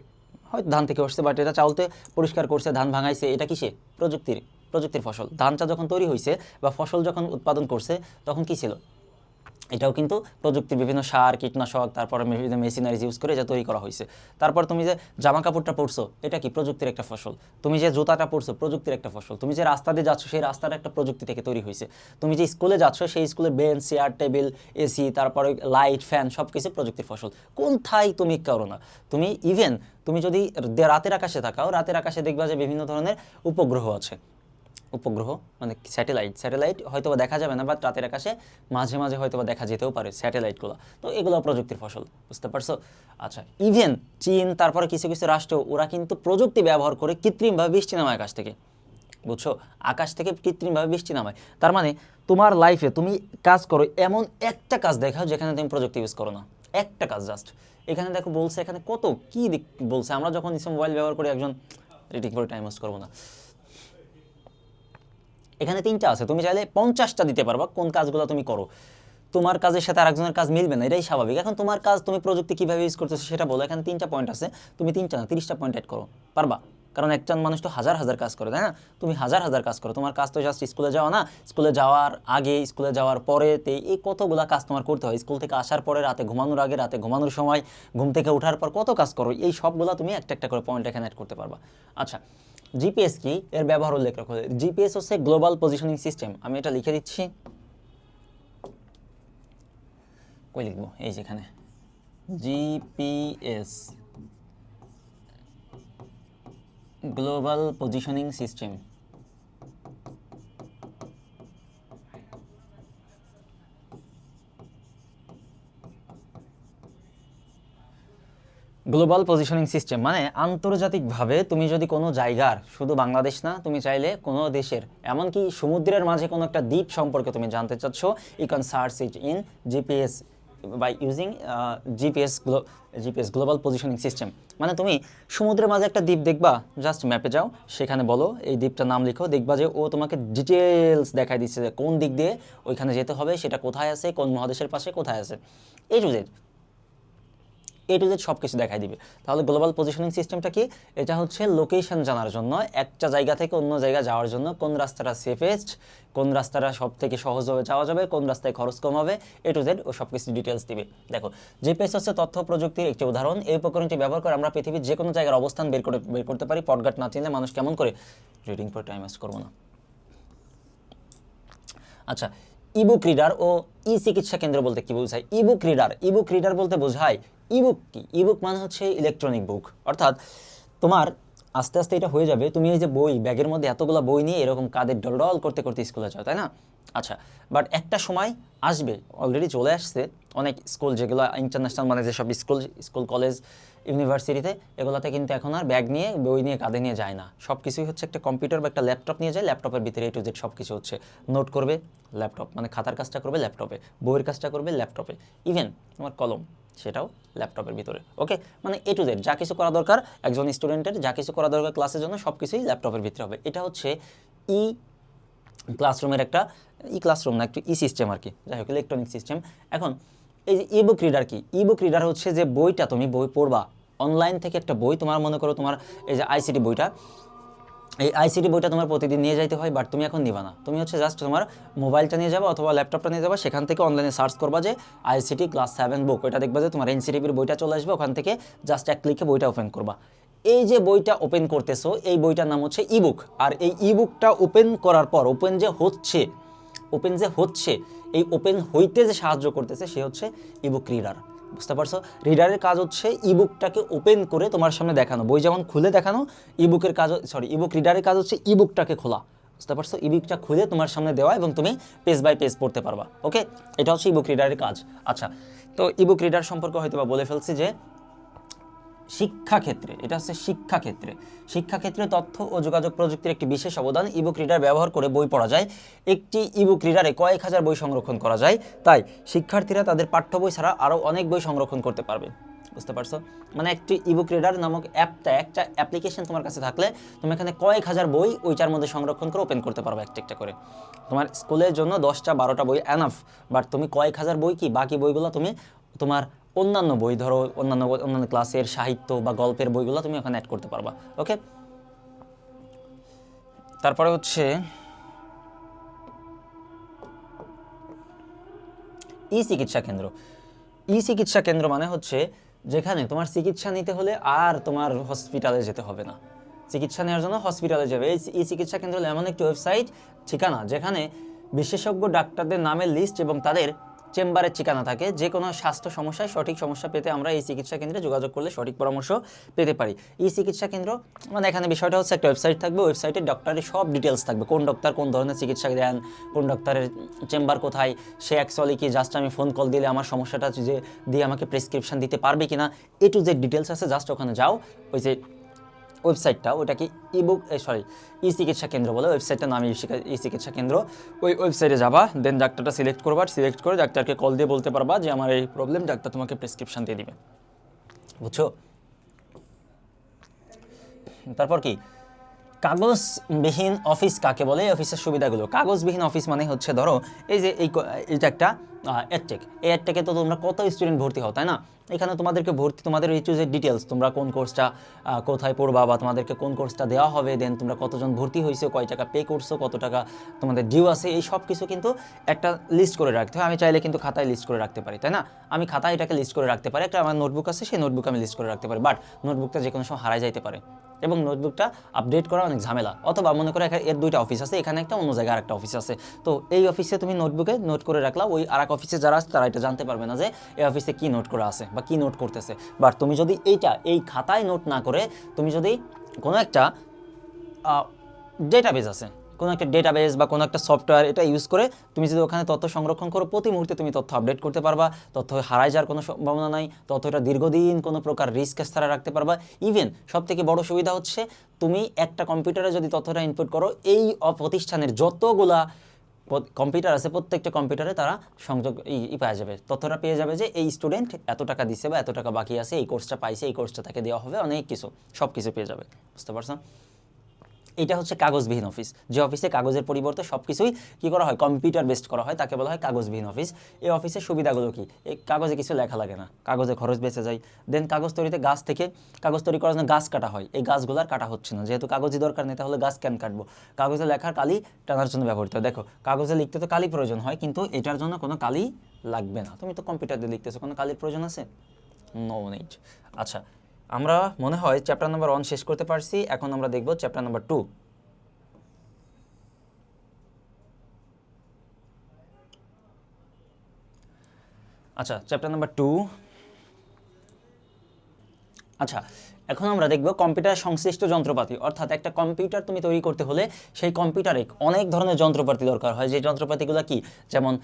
হয়তো ধান থেকে আসছে, বাট এটা চাউলতে পরিষ্কার করছে, ধান ভাঙাইছে, এটা কিসে? প্রযুক্তির ফসল। ধানটা যখন তৈরি হয়েছে বা ফসল যখন উৎপাদন করছে তখন কি ছিল? এটাও কিন্তু প্রযুক্তির বিভিন্ন সার, কীটনাশক, তারপরে বিভিন্ন মেশিনারিজ ইউজ করে এটা তৈরি করা হয়েছে। তারপর তুমি যে জামা কাপড়টা পরছো, এটা কি? প্রযুক্তির একটা ফসল। তুমি যে জুতাটা পরছো, প্রযুক্তির একটা ফসল। তুমি যে রাস্তা দিয়ে যাচ্ছ, সেই রাস্তাটা একটা প্রযুক্তি থেকে তৈরি হয়েছে। তুমি যে স্কুলে যাচ্ছ, সেই স্কুলের বেঞ্চ, চেয়ার, টেবিল, এসি, তারপরে লাইট, ফ্যান, সব কিছু প্রযুক্তির ফসল। কোনথায় তুমি করো না? তুমি ইভেন তুমি যদি রাতের আকাশে তাকাও, রাতের আকাশে দেখবা যে বিভিন্ন ধরনের উপগ্রহ আছে। উপগ্রহ মানে স্যাটেলাইট হয়তো বা দেখা যাবে না, বাট রাতের আকাশে মাঝে মাঝে হয়তো বা দেখা যেতেও পারে স্যাটেলাইটগুলো। তো এগুলো প্রযুক্তির ফসল, বুঝতে পারছো? আচ্ছা, ইভেন চীন, তারপরে কিছু কিছু রাষ্ট্র, ওরা কিন্তু প্রযুক্তি ব্যবহার করে কৃত্রিমভাবে বৃষ্টি নামায় আকাশ থেকে, বুঝছো? আকাশ থেকে কৃত্রিমভাবে বৃষ্টি নামায়। তার মানে তোমার লাইফে তুমি কাজ করো, এমন একটা কাজ দেখাও যেখানে তুমি প্রযুক্তি ইউজ করো না। একটা কাজ জাস্ট। এখানে দেখো বলছে, এখানে কত কি বলছে। আমরা যখন মোবাইল ব্যবহার করি, একজন রিডিং করে টাইম ওয়েস্ট করবো না, এখানে 3টা আছে, তুমি চাইলে 50টা দিতে পারবা কোন কাজগুলো তুমি করো। তোমার কাজের সাথে আরেকজনের কাজ মিলবে না, এটাই স্বাভাবিক। এখন তোমার কাজ, তুমি প্রযুক্তি কীভাবে ইউজ করতেছো সেটা বলো। এখানে 3টা পয়েন্ট আছে, তুমি 3টা না 30টা পয়েন্ট অ্যাড করো, পারবা? কারণ একজন মানুষ তো হাজার হাজার কাজ করে, তাই না? তুমি হাজার হাজার কাজ করো। তোমার কাজ তো জাস্ট স্কুলে যাওয়া না, স্কুলে যাওয়ার আগে, স্কুলে যাওয়ার পরে, এই কতগুলো কাজ তোমার করতে হয়। স্কুল থেকে আসার পরে, রাতে ঘুমানোর আগে, রাতে ঘুমানোর সময়, ঘুম থেকে ওঠার পর কত কাজ করো। এই সবগুলো তুমি একটা একটা করে পয়েন্ট এখানে অ্যাড করতে পারবা। আচ্ছা, জিপিএস কি? এর ব্যবহার উল্লেখ রাখো। জিপিএস হচ্ছে গ্লোবাল পজিশনিং সিস্টেম। আমি এটা লিখে দিচ্ছি, কই লিখবো? এই যেখানে GPS, global positioning system. Global positioning system মানে আন্তর্জাতিকভাবে তুমি যদি কোনো জায়গার, শুধু বাংলাদেশ না, তুমি চাইলে কোনো দেশের, এমনকি সমুদ্রের মাঝে কোনো একটা দ্বীপ সম্পর্কে তুমি জানতে চাচ্ছ, you can search it in GPS by using GPS global positioning system. মানে তুমি সমুদ্রের মাঝে একটা দ্বীপ দেখবা, জাস্ট ম্যাপে যাও, সেখানে বলো এই দ্বীপটার নাম লিখো, দেখবা যে ও তোমাকে ডিটেলস দেখাই দিচ্ছে যে কোন দিক দিয়ে ওইখানে যেতে হবে, সেটা কোথায় আছে, কোন মহাদেশের পাশে কোথায় আছে, এ টু জেড সব কিছু দেখাই দিবে। তাহলে গ্লোবাল পজিশনিং সিস্টেমটা কি? এটা হচ্ছে লোকেশন জানার জন্য, একটা জায়গা থেকে অন্য জায়গা যাওয়ার জন্য কোন রাস্তাটা সেফেস্ট, কোন রাস্তাটা সব থেকে সহজভাবে যাওয়া যাবে, কোন রাস্তায় খরচ কম হবে, এ টু জেড ও সব কিছু ডিটেলস দিবে। দেখো, জিপিএস হচ্ছে তথ্য প্রযুক্তির একটি উদাহরণ। এই উপকরণটি ব্যবহার করে আমরা পৃথিবীর যে কোনো জায়গার অবস্থান বের করতে পারি। পটগাট না চিনলে মানুষ কেমন করে? রিডিং পর টাইম ওয়েস্ট করবো না। আচ্ছা, ইবুক রিডার ও ই চিকিৎসা কেন্দ্র বলতে কি বোঝায়? ইবুক রিডার বলতে বোঝায়, ইবুক কি? ইবুক মানে হচ্ছে ইলেকট্রনিক বুক। অর্থাৎ তোমার আস্তে আস্তে এটা হয়ে যাবে, তুমি এই যে বই, ব্যাগের মধ্যে এতগুলো বই নিয়ে এরকম কাঁধে ডল করতে করতে স্কুলে যাও, তাই না? আচ্ছা, বাট একটা সময় আসবে, অলরেডি চলে আসছে, অনেক স্কুল যেগুলো ইন্টারন্যাশনাল, মানে যেসব স্কুল কলেজ ইউনিভার্সিটিতে, এগুলোতে কিন্তু এখন আর ব্যাগ নিয়ে, বই নিয়ে, কাঁধে নিয়ে যায় না। সব কিছুই হচ্ছে একটা কম্পিউটার বা একটা ল্যাপটপ নিয়ে যায়, ল্যাপটপের ভিতরে এ টু জেড সব কিছু হচ্ছে। নোট করবে ল্যাপটপ, মানে খাতার কাজটা করবে ল্যাপটপে, বইয়ের কাজটা করবে ল্যাপটপে, ইভেন তোমার কলম, সেটাও ল্যাপটপের ভিতরে। ওকে, মানে এ টু জেড যা কিছু করা দরকার একজন স্টুডেন্টের, যা কিছু করা দরকার ক্লাসের জন্য, সব কিছুই ল্যাপটপের ভিতরে হবে। এটা হচ্ছে ই ক্লাসরুমের একটা, ক্লাসরুম না, একটু সিস্টেম আর কি, যাই হোক ইলেকট্রনিক সিস্টেম। এখন এই যে ইবুক রিডার কি? ইবুক রিডার হচ্ছে যে বইটা তুমি পড়বা অনলাইন থেকে, একটা বই তোমার, মনে করো তোমার এই যে আইসিটি বইটা, এই আইসিটি বইটা তোমার প্রতিদিন নিয়ে যাইতে হয়, বাট তুমি এখন নিবা না। তুমি হচ্ছে জাস্ট তোমার মোবাইলটা নিয়ে যাবা অথবা ল্যাপটপটা নিয়ে যাবা, সেখান থেকে অনলাইনে সার্চ করবা যে আইসিটি ক্লাস 7 বুক, ওইটা দেখবা যে তোমার এনসিটিভির বইটা চলে আসবে, ওখান থেকে জাস্ট এক ক্লিকে বইটা ওপেন করবা। এই যে বইটা ওপেন করতেছো, এই বইটার নাম হচ্ছে ইবুক। আর এই ইবুকটা ওপেন করার পর, ওপেন যে হচ্ছে, এই ওপেন হইতে যে সাহায্য করতেছে সে হচ্ছে ইবুক রিডার। বুঝতে পারছো? রিডারের কাজ হচ্ছে ইবুকটাকে ওপেন করে তোমার সামনে দেখানো, বই যেমন খুলে দেখানো, ইবুক রিডারের কাজ হচ্ছে ইবুকটাকে খোলা, বুঝতে পারছো? ইবুকটা খুলে তোমার সামনে দেওয়া এবং তুমি পেজ বাই পেজ পড়তে পারবা। ওকে, এটা হচ্ছে ইবুক রিডারের কাজ। আচ্ছা, তো ইবুক রিডার সম্পর্কে হয়তো বা বলে ফেলছি যে শিক্ষাক্ষেত্রে, এটা হচ্ছে শিক্ষাক্ষেত্রে তথ্য ও যোগাযোগ প্রযুক্তির একটি বিশেষ অবদান। ইবুক রিডার ব্যবহার করে বই পড়া যায়। একটি ইবুক রিডারে কয়েক হাজার বই সংরক্ষণ করা যায়, তাই শিক্ষার্থীরা তাদের পাঠ্য বই ছাড়া আরও অনেক বই সংরক্ষণ করতে পারবে। বুঝতে পারছো? মানে একটি ইবুক রিডার নামক একটা অ্যাপ্লিকেশন তোমার কাছে থাকলে তুমি এখানে কয়েক হাজার বই ওইটার মধ্যে সংরক্ষণ করে ওপেন করতে পারবে একটা করে। তোমার স্কুলের জন্য 10টা 12টা বই এনাফ, বাট তুমি কয়েক হাজার বই কি বাকি বইগুলো তুমি তোমার অন্যান্য বই, ধরো অন্যান্য ক্লাসের সাহিত্য বা গল্পের বইগুলো তুমি ওখানে অ্যাড করতে পারবা। ওকে, তারপরে হচ্ছে ই চিকিৎসা কেন্দ্র। ই চিকিৎসা কেন্দ্র মানে হচ্ছে যেখানে তোমার চিকিৎসা নিতে হলে আর তোমার হসপিটালে যেতে হবে না। চিকিৎসা নেওয়ার জন্য হসপিটালে যাবে। এই ই চিকিৎসা কেন্দ্র হলো এমন একটি ওয়েবসাইট ঠিকানা যেখানে বিশেষজ্ঞ ডাক্তারদের নামের লিস্ট এবং তাদের চেম্বারের ঠিকানা থাকে। যে কোনো স্বাস্থ্য সমস্যায় সঠিক সমস্যা পেতে আমরা এই চিকিৎসা কেন্দ্রে যোগাযোগ করলে সঠিক পরামর্শ পেতে পারি। এই চিকিৎসা কেন্দ্র মানে এখানে বিষয়টা হচ্ছে একটা ওয়েবসাইট থাকবে, ওয়েবসাইটে ডক্টরের সব ডিটেলস থাকবে, কোন ডক্টর কোন ধরনের চিকিৎসা দেন, কোন ডক্টরের চেম্বার কোথায়, সে অ্যাকচুয়ালি কি জাস্ট আমি ফোন কল দিলে আমার সমস্যাটা যে দিয়ে আমাকে প্রেসক্রিপশন দিতে পারবে কিনা, এ টু যে ডিটেলস আছে, জাস্ট ওখানে যাও। ওই যে ওয়েবসাইটটা ওটাকে ই চিকিৎসা কেন্দ্র বলে, ওয়েবসাইটটার নাম ই চিকিৎসা কেন্দ্র। ওই ওয়েবসাইটে যাবা, দেন ডাক্তারটা সিলেক্ট করবা, সিলেক্ট করে ডাক্তারকে কল দিয়ে বলতে পারবা যে আমার এই প্রবলেম, ডাক্তার তোমাকে প্রেসক্রিপশন দিয়ে দিবে। বুঝছো? তারপর কি কাগজবিহীন অফিস কাকে বলে? এই অফিসের সুবিধাগুলো। কাগজবিহীন অফিস মানে হচ্ছে ধরো এই যে এইটা একটা এডটেক, এই এডটেকে তো তোমরা কত স্টুডেন্ট ভর্তি হও, তাই না? এখানে তোমাদেরকে তোমাদের এই যে ডিটেলস, তোমরা কোন কোর্সটা কোথায় পড়বা বা তোমাদেরকে কোন কোর্সটা দেওয়া হবে, দেন তোমরা কতজন ভর্তি হয়েছো, কয় টাকা পে করছো, কত টাকা তোমাদের ডিউ আছে, এই সব কিছু কিন্তু একটা লিস্ট করে রাখতে হয়। আমি চাইলে কিন্তু খাতায় লিস্ট করে রাখতে পারি, তাই না? আমি খাতায় এটাকে লিস্ট করে রাখতে পারি, একটা আমার নোটবুক আছে, সেই নোটবুক আমি লিস্ট করে রাখতে পারি। বাট নোটবুকটা যে কোনো সময় হারাই যাইতে পারে এবং নোটবুকটা আপডেট করা অনেক ঝামেলা। অথবা মনে করো এর দুইটা অফিস আছে, এখানে একটা, অন্য জায়গায় আরেকটা অফিস আছে, তো এই অফিসে তুমি নোটবুকে নোট করে রাখলা, ওই আর এক অফিসে যারা আছে তারা এটা জানতে পারবে না যে এই অফিসে কী নোট করা আছে বা কী নোট করতেছে। বাট তুমি যদি এই খাতায় নোট না করে তুমি যদি কোনো একটা ডেটাবেজ আছে, কোনো একটা ডেটাবেজ বা কোনো একটা সফটওয়্যার এটা ইউজ করে তুমি যদি ওখানে তথ্য সংরক্ষণ করো, প্রতি মুহূর্তে তুমি তথ্য আপডেট করতে পারবা, তথ্য হারায় যাওয়ার কোনো সম্ভাবনা নাই, তথ্যটা দীর্ঘদিন কোনো প্রকার রিস্ক ছাড়া রাখতে পারবা। ইভেন সবথেকে বড় সুবিধা হচ্ছে তুমি একটা কম্পিউটারে যদি তথ্যটা ইনপুট করো, এই প্রতিষ্ঠানের যতগুলা কম্পিউটার আছে প্রত্যেকটা কম্পিউটারে তারা সংযোগ পাওয়া যাবে, তথ্যটা পেয়ে যাবে যে এই স্টুডেন্ট এত টাকা দিচ্ছে বা এত টাকা বাকি আছে, এই কোর্সটা পাইছে, এই কোর্সটা তাকে দেওয়া হবে, অনেক কিছু সব কিছু পেয়ে যাবে। বুঝতে পারছো? এটা হচ্ছে কাগজবিহীন অফিস, যে অফিসে কাগজের পরিবর্তে সব কিছুই কী করা হয়, কম্পিউটার বেসড করা হয়, তাকে বলা হয় কাগজবিহীন অফিস। এই অফিসের সুবিধাগুলো কি? এই কাগজে কিছু লেখা লাগে না, কাগজে খরচ বেঁচে যায়। দেন কাগজ তৈরিতে গাছ থেকে কাগজ তৈরি করার জন্য গাছ কাটা হয়, এই গাছগুলো আর কাটা হচ্ছে না, যেহেতু কাগজই দরকার নেই, তাহলে গাছ কেন কাটবো? কাগজে লেখার কালি টানার জন্য ব্যবহৃত হয়। দেখো, কাগজে লিখতে তো কালি প্রয়োজন হয়, কিন্তু এটার জন্য কোনো কালি লাগবে না, তুমি তো কম্পিউটার দিয়ে লিখতেছো, কোনো কালির প্রয়োজন আছে? No need. আচ্ছা, আমরা মনে হয় চ্যাপ্টার নাম্বার 1 শেষ করতে পারছি, এখন আমরা দেখব চ্যাপ্টার নাম্বার 2। আচ্ছা, চ্যাপ্টার নাম্বার 2। আচ্ছা, এখন আমরা দেখব কম্পিউটার সংশ্লিষ্ট যন্ত্রপাতি, অর্থাৎ একটা কম্পিউটার তুমি তৈরি করতে হলে সেই কম্পিউটারে অনেক ধরনের যন্ত্রপাতি দরকার হয়। যে যন্ত্রপাতিগুলো কি? যেমন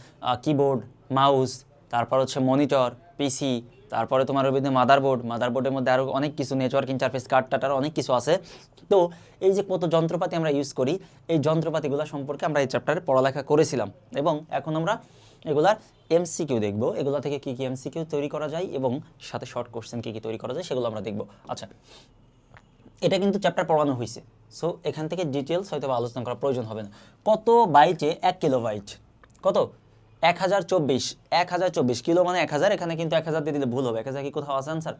কিবোর্ড, মাউস, তারপর হচ্ছে মনিটর, পিসি, তারপরে তোমার রবীন্দ্র মাদারবোর্ডের মধ্যে আরও অনেক কিছু, নেটওয়ার্ক ইন্টারফেস কার্ড টাটার অনেক কিছু আছে। তো এই যে কত যন্ত্রপাতি আমরা ইউজ করি, এই যন্ত্রপাতিগুলো সম্পর্কে আমরা এই চ্যাপ্টারে পড়ালেখা করেছিলাম, এবং এখন আমরা এগুলার এমসিকিউ দেখব, এগুলো থেকে কী কী এমসিকিউ তৈরি করা যায় এবং সাথে শর্ট কোশ্চেন কী কী তৈরি করা যায় সেগুলো আমরা দেখব। আচ্ছা, এটা কিন্তু চ্যাপ্টার পড়ানো হয়েছে, সো এখান থেকে ডিটেলস হয়তো আলোচনা করার প্রয়োজন হবে না। কত বাইটে 1 কিলোবাইট? কত? 1024 কিলো মানে 1000, এখানে কিন্তু 1000 দিয়ে দিলে ভুল হবে। 1000 কি কোথাও আছে আনসার?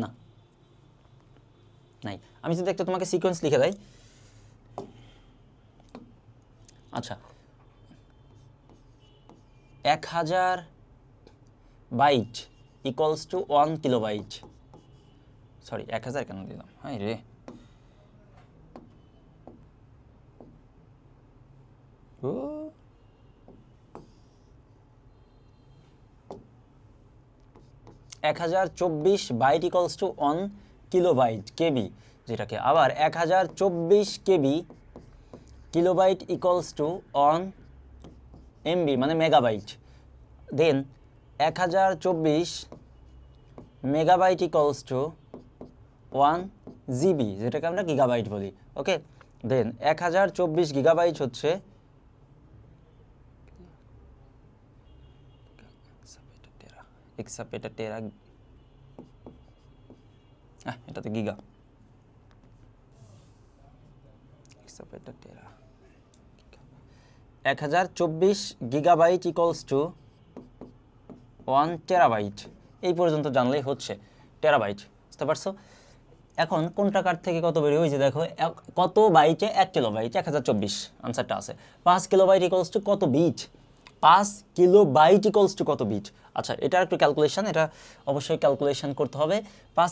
না, নাই। আমি যদি একটা তোমাকে সিকোয়েন্স লিখে দেই। আচ্ছা, 1000 byte equals to 1 kilobyte. Sorry, 1000 কেন দিলাম? হাই রে, ও 1024 byte equals to 1 kilobyte KB, যেটাকে আবার 1024 কিলোবাইট ইকুয়ালস টু 1 MB মানে megabyte, then 1024 megabyte equals to 1 GB, যেটাকে আমরা গিগাবাইট বলি। ওকে, দেন 1024 গিগাবাইট হচ্ছে টেরা, এটা তো গিগা, টেরা 1024 গিগাবাইট ইকুয়ালস টু 1 টেরাবাইট। এই পর্যন্ত জানলেই হচ্ছে টেরাবাইট, বুঝতে পারছো? এখন কোনটা কার থেকে কত বেরিয়ে হয়েছে দেখো, কত বাইটে 1 কিলোবাইট, 1024 আনসারটা আছে। 5 কিলোবাইট ইকুয়ালস টু কত বিট, 5 কিলোবাইট ইকুয়ালস টু কত বিট। আচ্ছা, এটা একটু ক্যালকুলেশন, এটা অবশ্যই ক্যালকুলেশন করতে হবে। 5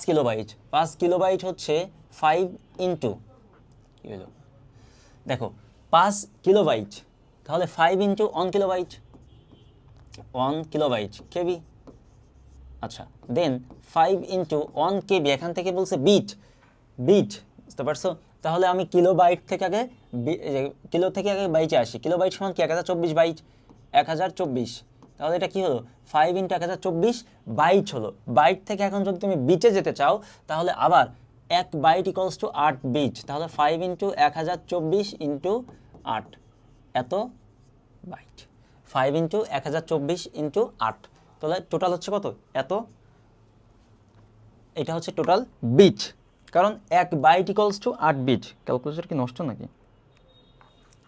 কিলোবাইট হচ্ছে 5 ইন্টু, কি হলো দেখো 5 কিলোবাইট, তাহলে 5 ইন্টু 1 কিলোবাইট, 1 কিলোবাইট কেবি। আচ্ছা, দেন 5 ইন্টু 1 কেবি, এখান থেকে বলছে বিট, বুঝতে পারছো? তাহলে আমি কিলোবাইট থেকে আগে কিলো থেকে আগে বাইটে আসি। কিলোবাইট সমান কি 1024 বাইট, 1024, তাহলে এটা কি হলো 5 ইন্টু 1024 বাইট হলো। বাইট থেকে এখন যদি তুমি বিটে যেতে চাও তাহলে আবার 1 বাইট ইকুয়ালস টু 8 বিট, তাহলে 5 ইন্টু 1024 ইন্টু 8, এত বাইট। 5 ইন্টু 1024 ইন্টু 8, তাহলে টোটাল হচ্ছে কত, এত। এটা হচ্ছে টোটাল বিট, কারণ 1 byte equals to 8 bit. Calculator কি নষ্ট নাকি?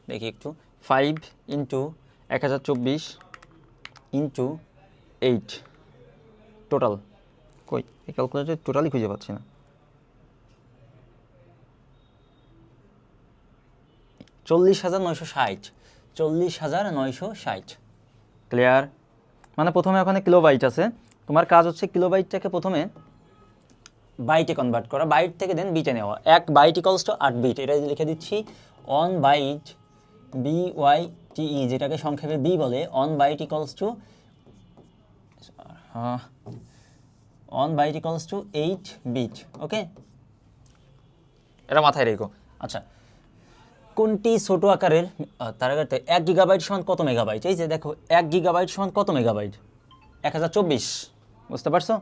দেখি একটু, 5 ইন্টু 1024 ইন্টু 8 টোটাল, কই এই ক্যালকুলেটর টোটালই খুঁজে পাচ্ছি না। 40,960, 40,960। ক্লিয়ার? মানে প্রথমে ওখানে কিলোবাইট আছে, তোমার কাজ হচ্ছে কিলোবাইটটাকে প্রথমে বাইটে কনভার্ট করা, বাইট থেকে দেন বিটে নেওয়া। 1 বাইট ইকুয়ালস টু 8 বিট, এটা লিখে দিচ্ছি 1 বাইট, BYTE, যেটাকে সংক্ষেপে বি বলে। 1 বাইট ইকুয়ালস টু 8 বিট। ওকে, এটা মাথায় রেখো। আচ্ছা, কোনটি ছোট আকারের, তার আগে 1 গিগাবাইট সমান কত মেগাবাইট? এই যে দেখো 1 গিগাবাইট সমান কত মেগাবাইট, 1024, বুঝতে পারছো?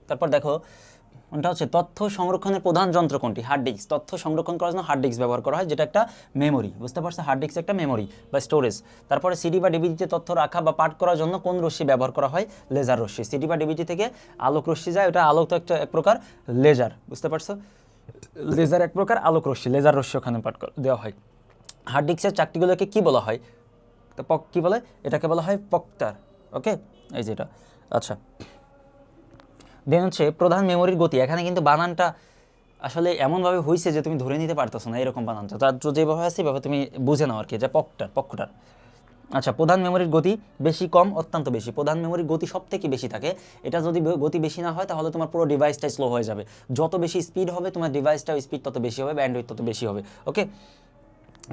তারপর দেখো কোনটা হচ্ছে তথ্য সংরক্ষণের প্রধান যন্ত্র কোনটি? Hard disk. তথ্য সংরক্ষণ করার জন্য হার্ড ডিস্ক ব্যবহার করা হয়, যেটা একটা মেমোরি, বুঝতে পারছো? হার্ড ডিস্ক একটা মেমোরি বা স্টোরেজ। তারপরে সিডি বা ডিভিডিতে তথ্য রাখা বা পাঠ করার জন্য কোন রশ্মি ব্যবহার করা হয়? লেজার রশ্মি। সিডি বা ডিভিডি থেকে আলোক রশ্মি যায়, ওটা আলোক তো একটা এক প্রকার লেজার, বুঝতে পারছো? লেজার এক প্রকার আলোক রশ্মি, লেজার রশ্মি ওখানে পাঠ দেওয়া হয়। হার্ড ডিস্কের চাকতিগুলোকে কি বলা হয়? তো কি বলে? এটাকে বলা হয় পক্টার। ওকে, এই যেটা। আচ্ছা, দেন হচ্ছে প্রধান মেমোরির গতি। এখানে কিন্তু বানানটা আসলে এমনভাবে হয়েছে যে তুমি ধরে নিতে পারতেছো না, এরকম বানানটা। তার যেভাবে আছে এভাবে তুমি বুঝে নাও আর কি, যে পক্ষটার। আচ্ছা, প্রধান মেমোরির গতি বেশি, কম, অত্যন্ত বেশি। প্রধান মেমোরির গতি সব থেকে বেশি থাকে। এটা যদি গতি বেশি না হয় তাহলে তোমার পুরো ডিভাইসটাই স্লো হয়ে যাবে। যত বেশি স্পিড হবে তোমার ডিভাইসটাও স্পিড তত বেশি হবে, ব্যান্ডউইথ তত বেশি হবে। ওকে,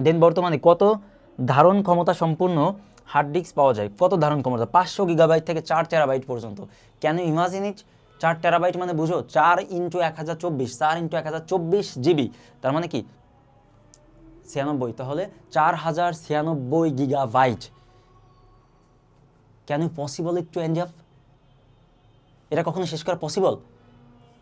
দেন বর্তমানে কত ধারণ ক্ষমতা সম্পূর্ণ হার্ড ডিস্ক পাওয়া যায়? কত ধারণ ক্ষমতা? 500 গিগাবাইট থেকে 4 টেরাবাইট পর্যন্ত। Can you imagine it? 4 terabyte মানে বুঝো 4 ইন্টু 1024, 4 ইন্টু 1024 জিবি, তার মানে কি 96, তাহলে 4096 gigabyte. Can you possible it to end up? এটা কখনো শেষ করা পসিবল?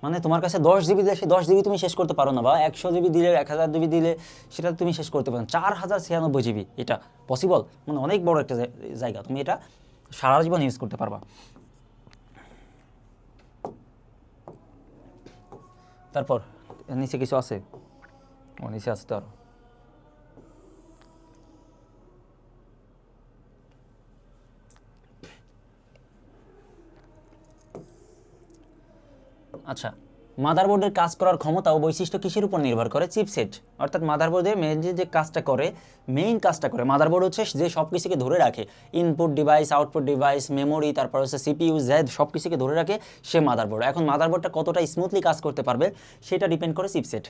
মানে তোমার কাছে 10 জিবি দিলে 10 জিবি তুমি শেষ করতে পারো না, বা 100 জিবি দিলে 1000 জিবি দিলে সেটা তুমি শেষ করতে পারো না। 4096 জিবি, এটা পসিবল? মানে অনেক বড় একটা জায়গা, তুমি এটা সারা জীবন ইউজ করতে পারবা। তারপর নিচে কিছু আছে, ও নিচে আছে তো আরো। আচ্ছা, মাদারবোর্ডের কাজ করার ক্ষমতা ও বৈশিষ্ট্য কিসের উপর নির্ভর করে? চিপসেট। অর্থাৎ মাদারবোর্ডের যে কাজটা করে, মেইন কাজটা করে মাদারবোর্ড হচ্ছে যে সব কিছুকে ধরে রাখে, input device, output device, memory, তারপর হচ্ছে সিপিইউ, জেড, সব কিছুকে ধরে রাখে সে মাদারবোর্ড। এখন মাদারবোর্ডটা কতটা স্মুথলি কাজ করতে পারবে সেটা ডিপেন্ড করে চিপসেট।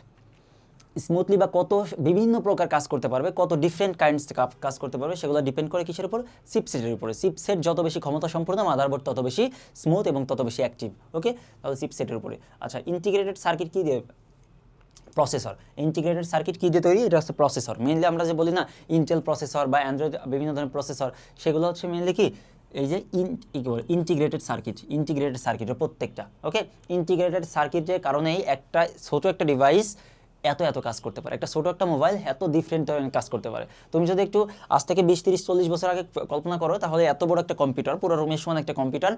স্মুথলি বা কত বিভিন্ন প্রকার কাজ করতে পারবে, কত ডিফারেন্ট কাইন্ডস কাজ করতে পারবে, সেগুলো ডিপেন্ড করে কিসের উপর? চিপসেটের উপরে। চিপসেট যত বেশি ক্ষমতা সম্পূর্ণ, মাদারবোর্ড তত বেশি স্মুথ এবং তত বেশি অ্যাক্টিভ। ওকে, তাহলে চিপসেটের উপরে। আচ্ছা, ইন্টিগ্রেটেড সার্কিট কি দেবে? প্রসেসর। ইন্টিগ্রেটেড সার্কিট কী দিয়ে তৈরি? এটা হচ্ছে প্রসেসর। মেইনলি আমরা যে বলি না ইন্টেল প্রসেসর বা অ্যান্ড্রয়েড বিভিন্ন ধরনের প্রসেসর, সেগুলো হচ্ছে মেইনলি কি এই যে ইন্টিগ্রেটেড সার্কিটের প্রত্যেকটা। ওকে, ইন্টিগ্রেটেড সার্কিটের কারণেই একটা ছোট একটা ডিভাইস এত কাজ করতে পারে। একটা ছোট একটা মোবাইল এত ডিফারেন্ট ধরনের কাজ করতে পারে। তুমি যদি একটু আজ থেকে 20-30-40 বছর আগে কল্পনা করো, তাহলে এত বড় একটা কম্পিউটার, পুরো রুমের সমান একটা কম্পিউটার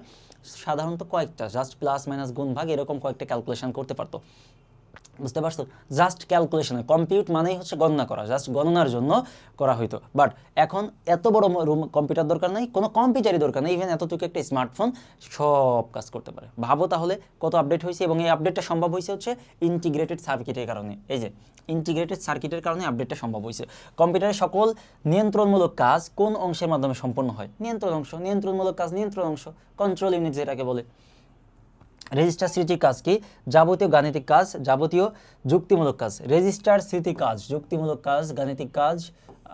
সাধারণত কয়েকটা জাস্ট প্লাস মাইনাস গুণ ভাগ এরকম কয়েকটা ক্যালকুলেশন করতে পারতো। বুঝতে পারছো? জাস্ট ক্যালকুলেশন, কম্পিউট মানেই হচ্ছে গণনা করা, জাস্ট গণনার জন্য করা হইতো। বাট এখন এত বড় রুম কম্পিউটার দরকার নেই, কোনো কম্পিউটারই দরকার নেই, ইভেন এতটুকু একটা স্মার্টফোন সব কাজ করতে পারে। ভাবো তাহলে কত আপডেট হয়েছে, এবং এই আপডেটটা সম্ভব হয়েছে হচ্ছে ইন্টিগ্রেটেড সার্কিটের কারণে। এই যে ইন্টিগ্রেটেড সার্কিটের কারণে আপডেটটা সম্ভব হয়েছে। কম্পিউটারের সকল নিয়ন্ত্রণমূলক কাজ কোন অংশের মাধ্যমে সম্পন্ন হয়? নিয়ন্ত্রণ অংশ। নিয়ন্ত্রণমূলক কাজ নিয়ন্ত্রণ অংশ, কন্ট্রোল ইউনিট যেটাকে বলে। রেজিস্টার স্মৃতির কাজ কি? যাবতীয় গাণিতিক কাজ, যাবতীয় যুক্তিমূলক কাজ। রেজিস্টার স্মৃতি কাজ, যুক্তিমূলক কাজ, গাণিতিক কাজ,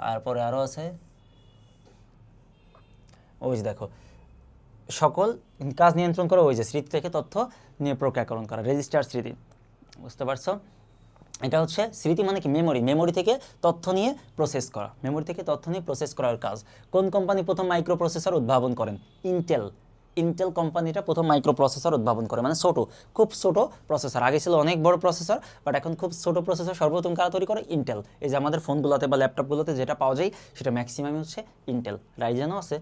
আর পরে আরও আছে ওই যে দেখো সকল কাজ নিয়ন্ত্রণ করে, ওই যে স্মৃতি থেকে তথ্য নিয়ে প্রক্রিয়াকরণ করা, রেজিস্টার স্মৃতি। বুঝতে পারছো? এটা হচ্ছে স্মৃতি মানে কি? মেমোরি। মেমোরি থেকে তথ্য নিয়ে প্রসেস করা, মেমোরি থেকে তথ্য নিয়ে প্রসেস করার কাজ। কোন কোম্পানি প্রথম মাইক্রো প্রসেসর উদ্ভাবন করেন? ইন্টেল। ইন্টেল কোম্পানিটা প্রথম মাইক্রো প্রসেসর উদ্ভাবন করে, মানে ছোটো, খুব ছোটো প্রসেসর। আগে ছিল অনেক বড় প্রসেসর, বাট এখন খুব ছোটো প্রসেসর সর্বপ্রথম কারা তৈরি করে? ইন্টেল। এই যে আমাদের ফোনগুলোতে বা ল্যাপটপগুলোতে যেটা পাওয়া যায় সেটা ম্যাক্সিমামই হচ্ছে ইন্টেল। রাইজেনও আছে।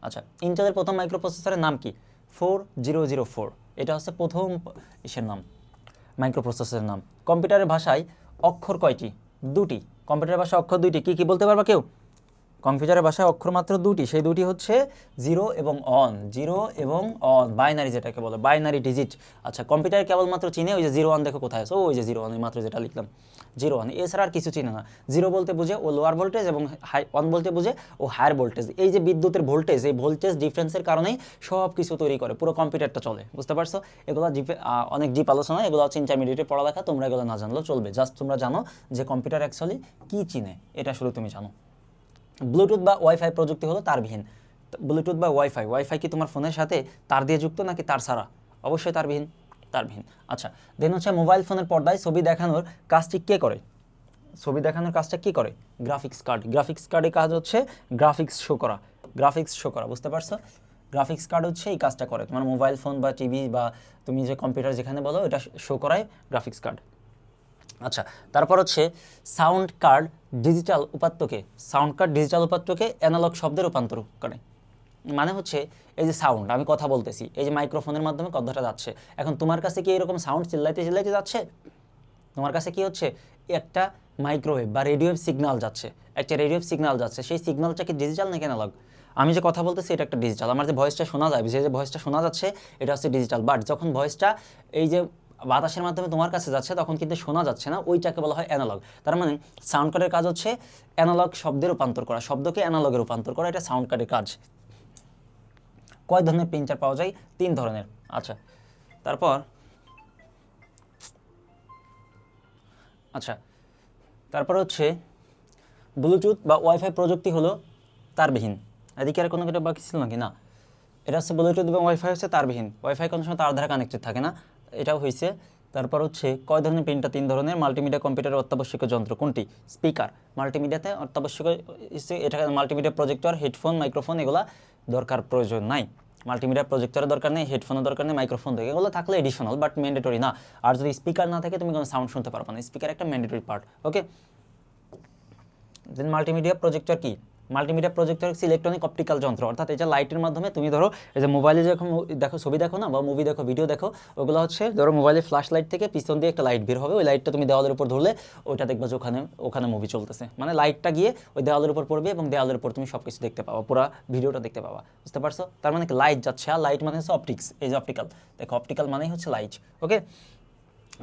আচ্ছা, ইন্টেলের প্রথম মাইক্রো প্রসেসরের নাম কি? 4004। এটা হচ্ছে প্রথম ইসের নাম, মাইক্রো প্রসেসরের নাম। কম্পিউটারের ভাষায় অক্ষর কয়টি? 2টি। কম্পিউটারের ভাষায় অক্ষর 2টি। কী কী বলতে পারবা কেউ? কম্পিউটারের ভাষায় অক্ষর মাত্র 2টি, সেই 2টি হচ্ছে 0 এবং অন। 0 এবং অন, বাইনারি যেটাকে বলে, বাইনারি ডিজিট। আচ্ছা, কম্পিউটার কেবলমাত্র চিনে ওই যে 0 1, দেখো কোথায় আছে, ওই যে 0 1 মাত্র যেটা লিখলাম 0 1, এছাড়া আর কিছু চিনে না। 0 বলতে বুঝে ও লোয়ার ভোল্টেজ, এবং 1 বলতে বুঝে ও হায়ার ভোল্টেজ। এই যে বিদ্যুতের ভোল্টেজ, এই ভোল্টেজ ডিফারেন্সের কারণেই সব কিছু তৈরি করে, পুরো কম্পিউটারটা চলে। বুঝতে পারছো? এগুলো অনেক ডিপ আলোচনা, এগুলো হচ্ছে ইন্টারমিডিয়েটে পড়ালেখা, তোমরা এগুলো না জানলেও চলবে। জাস্ট তোমরা জানো যে কম্পিউটার অ্যাকচুয়ালি কী চিনে, এটা শুধু তুমি জানো। ব্লুটুথ বা ওয়াইফাই প্রযুক্তি হলো তারবিহীন। ব্লুটুথ বা ওয়াইফাই, ওয়াইফাই কি তোমার ফোনের সাথে তার দিয়ে যুক্ত নাকি তার ছাড়া? অবশ্যই তারবিহীন, তারবিহীন। আচ্ছা, দেন হচ্ছে মোবাইল ফোনের পর্দায় ছবি দেখানোর কাজটি কে করে? ছবি দেখানোর কাজটা কি করে? Graphics card. গ্রাফিক্স কার্ডের কাজ হচ্ছে গ্রাফিক্স শো করা, গ্রাফিক্স শো করা। বুঝতে পারছো? গ্রাফিক্স কার্ড হচ্ছে এই কাজটা করে, তোমার মোবাইল ফোন বা টিভি বা তুমি যে কম্পিউটার যেখানে বলো, এটা শো করায় গ্রাফিক্স কার্ড। আচ্ছা, তারপর হচ্ছে সাউন্ড কার্ড ডিজিটাল উপাত্তকে, সাউন্ড কার্ড ডিজিটাল উপাত্তকে অ্যানালগ শব্দে রূপান্তর করে। মানে হচ্ছে এই যে সাউন্ড, আমি কথা বলতেছি, এই যে মাইক্রোফোনের মাধ্যমে কথাটা যাচ্ছে, এখন তোমার কাছে কি এরকম সাউন্ড চিল্লাইতে চিল্লাইতে যাচ্ছে? তোমার কাছে কি হচ্ছে? একটা মাইক্রোওয়েভ বা রেডিওয়েভ সিগন্যাল যাচ্ছে, একটা রেডিওয়েভ সিগন্যাল যাচ্ছে, সেই সিগন্যালটা কি ডিজিটাল নাকি অ্যানালগ? আমি যে কথা বলতেছি এটা একটা ডিজিটাল, আমার যে ভয়েসটা শোনা যায়, যে ভয়েসটা শোনা যাচ্ছে এটা হচ্ছে ডিজিটাল। বাট যখন ভয়েসটা এই যে বাতাসের মাধ্যমে তোমার কাছে যাচ্ছে তখন কিন্তু শোনা যাচ্ছে না, ওইটাকে বলা হয় অ্যানালগ। তার মানে সাউন্ড কার্ডের কাজ হচ্ছে অ্যানালগ শব্দে রূপান্তর করা, শব্দকে অ্যানালগে রূপান্তর করা, এটা সাউন্ড কার্ডের কাজ। কয় ধরনের প্রিন্টার পাওয়া যায়? 3 ধরনের। আচ্ছা, তারপর হচ্ছে ব্লুটুথ বা ওয়াইফাই প্রযুক্তি হলো তারবিহীন। এদিকে আর কোনো কিছু বাকি ছিল নাকি? না, এটা হচ্ছে ব্লুটুথ এবং ওয়াইফাই হচ্ছে তারবিহীন। ওয়াইফাই কোনো সময় তার দ্বারা কানেক্টেড থাকে না, এটাও হয়েছে। তারপর হচ্ছে কয় ধরনের প্রিন্টার? 3 ধরনের। মাল্টিমিডিয়া কম্পিউটারের অত্যাবশ্যকীয় যন্ত্র কোনটি? স্পিকার। মাল্টিমিডিয়াতে অত্যাবশ্যকীয় এটা মাল্টিমিডিয়া প্রজেক্টর, হেডফোন, মাইক্রোফোন এগুলো দরকার প্রয়োজন নাই। মাল্টিমিডিয়া প্রজেক্টরের দরকার নেই, হেডফোনের দরকার নেই, মাইক্রোফোন থেকে এগুলো থাকলে এডিশনাল, বাট ম্যান্ডেটরি না। আর যদি স্পিকার না থাকে তুমি কোনো সাউন্ড শুনতে পারবে না, স্পিকার একটা ম্যান্ডেটরি পার্ট। ওকে, দেন মাল্টিমিডিয়া প্রজেক্টর কি? মাল্টিমিডিয়া প্রজেক্টর হচ্ছে ইলেকট্রনিক অপটিক্যাল যন্ত্র, অর্থাৎ এটা লাইটের মাধ্যমে তুমি ধরো এই যে মোবাইলে যখন দেখো, ছবি দেখো না, বা মুভি দেখো, ভিডিও দেখো, ওগুলো হচ্ছে ধরো মোবাইলে ফ্ল্যাশ লাইট থেকে পিছন দিয়ে একটা লাইট বের হবে, ওই লাইটটা তুমি দেওয়ালের উপর ধরলে ওইটা দেখবে যে ওখানে মুভি চলতেছে, মানে লাইটটা গিয়ে ওই দেওয়ালের উপর পড়বে এবং দেওয়ালের উপর তুমি সব কিছু দেখতে পাবা, পুরো ভিডিওটা দেখতে পাবা। বুঝতে পারছো? তার মানে কি লাইট যাচ্ছে, আর লাইট মানে হচ্ছে অপটিক্স, এই যে অপটিক্যাল, দেখো অপটিক্যাল মানেই হচ্ছে লাইট। ওকে,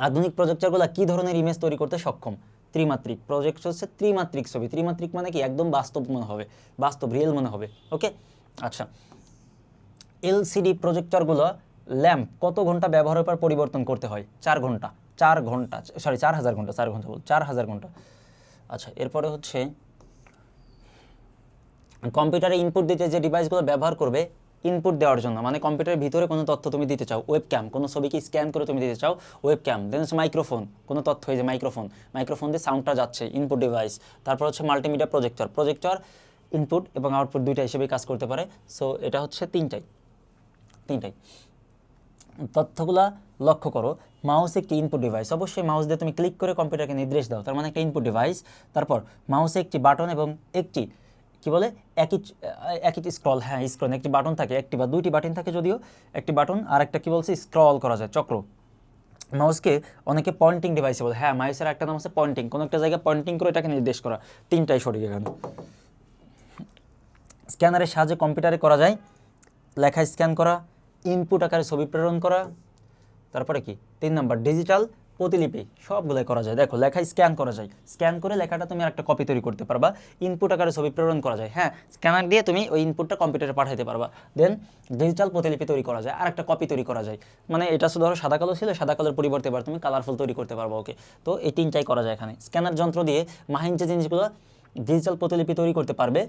আধুনিক প্রজেক্টরগুলো কী ধরনের ইমেজ তৈরি করতে সক্ষম? ত্রিমাত্রিক। প্রজেক্ট হচ্ছে ত্রিমাত্রিক ছবি। ত্রিমাত্রিক মানে কি? একদম বাস্তব মনে হবে, বাস্তব রিয়েল মনে হবে। ওকে, আচ্ছা, এলসিডি প্রজেক্টরগুলো ল্যাম্প কত ঘন্টা ব্যবহারের পর পরিবর্তন করতে হয়? 4 ঘন্টা। 4 ঘন্টা, সরি 4000 ঘন্টা, 4 ঘন্টা বল, 4000 ঘন্টা। আচ্ছা, এরপরে হচ্ছে কম্পিউটারে ইনপুট দিতে যে ডিভাইসগুলো ব্যবহার করবে ইনপুট দেওয়ার জন্য, মানে কম্পিউটারের ভিতরে কোনো তথ্য তুমি দিতে চাও, ওয়েব ক্যাম, কোনো ছবিকে স্ক্যান করে তুমি দিতে চাও, ওয়েব ক্যাম। দেন হচ্ছে মাইক্রোফোন, কোনো তথ্য, এই যে মাইক্রোফোন দিয়ে সাউন্ডটা যাচ্ছে, ইনপুট ডিভাইস। তারপর হচ্ছে মাল্টিমিডিয়া প্রজেক্টর ইনপুট এবং আউটপুট দুইটা হিসেবে কাজ করতে পারে। সো এটা হচ্ছে তিনটাই। তথ্যগুলা লক্ষ্য করো, মাউস একটি ইনপুট ডিভাইস, অবশ্যই মাউস দিয়ে তুমি ক্লিক করে কম্পিউটারকে নির্দেশ দাও, তার মানে একটা ইনপুট ডিভাইস। তারপর মাউসে একটি বাটন এবং একটি কি বলে একই স্ক্রল, স্ক্রল, একটি বাটন থাকে, একটি বা দুইটি বাটন থাকে, যদিও একটি বাটন আর একটা কি বলছে স্ক্রল করা যায়, চক্র। মাউসকে অনেকে পয়েন্টিং ডিভাইসে বলে, মাউসের একটা নাম হচ্ছে পয়েন্টিং, কোনো একটা জায়গায় পয়েন্টিং করে এটাকে নির্দেশ করা, তিনটাই সঠিক এখানে। স্ক্যানারের সাহায্যে কম্পিউটারে করা যায় লেখা স্ক্যান করা, ইনপুট আকারে ছবি প্রেরণ করা, তারপরে কি 3 নাম্বার ডিজিটাল প্রতিলিপি, সবগুলোই করা যায়। দেখো লেখা স্ক্যান করা যায়, স্ক্যান করে লেখাটা তুমি আরেকটা কপি তৈরি করতে পারবা, ইনপুট আকারে ছবি প্রেরণ করা যায়, স্ক্যানার দিয়ে তুমি ওই ইনপুটটা কম্পিউটারে পাঠাতে পারবা। দেন ডিজিটাল প্রতিলিপি তৈরি করা যায়, আরেকটা কপি তৈরি করা যায়, মানে এটা শুধু ধরো সাদা কালো ছিল, সাদা কালোর পরিবর্তে এবার তুমি কালারফুল তৈরি করতে পারবা। ওকে, তো এই তিনটাই করা যায় এখানে। স্ক্যানার যন্ত্র দিয়ে মাহিন যে জিনিসগুলো ডিজিটাল প্রতিলিপি তৈরি করতে পারবে,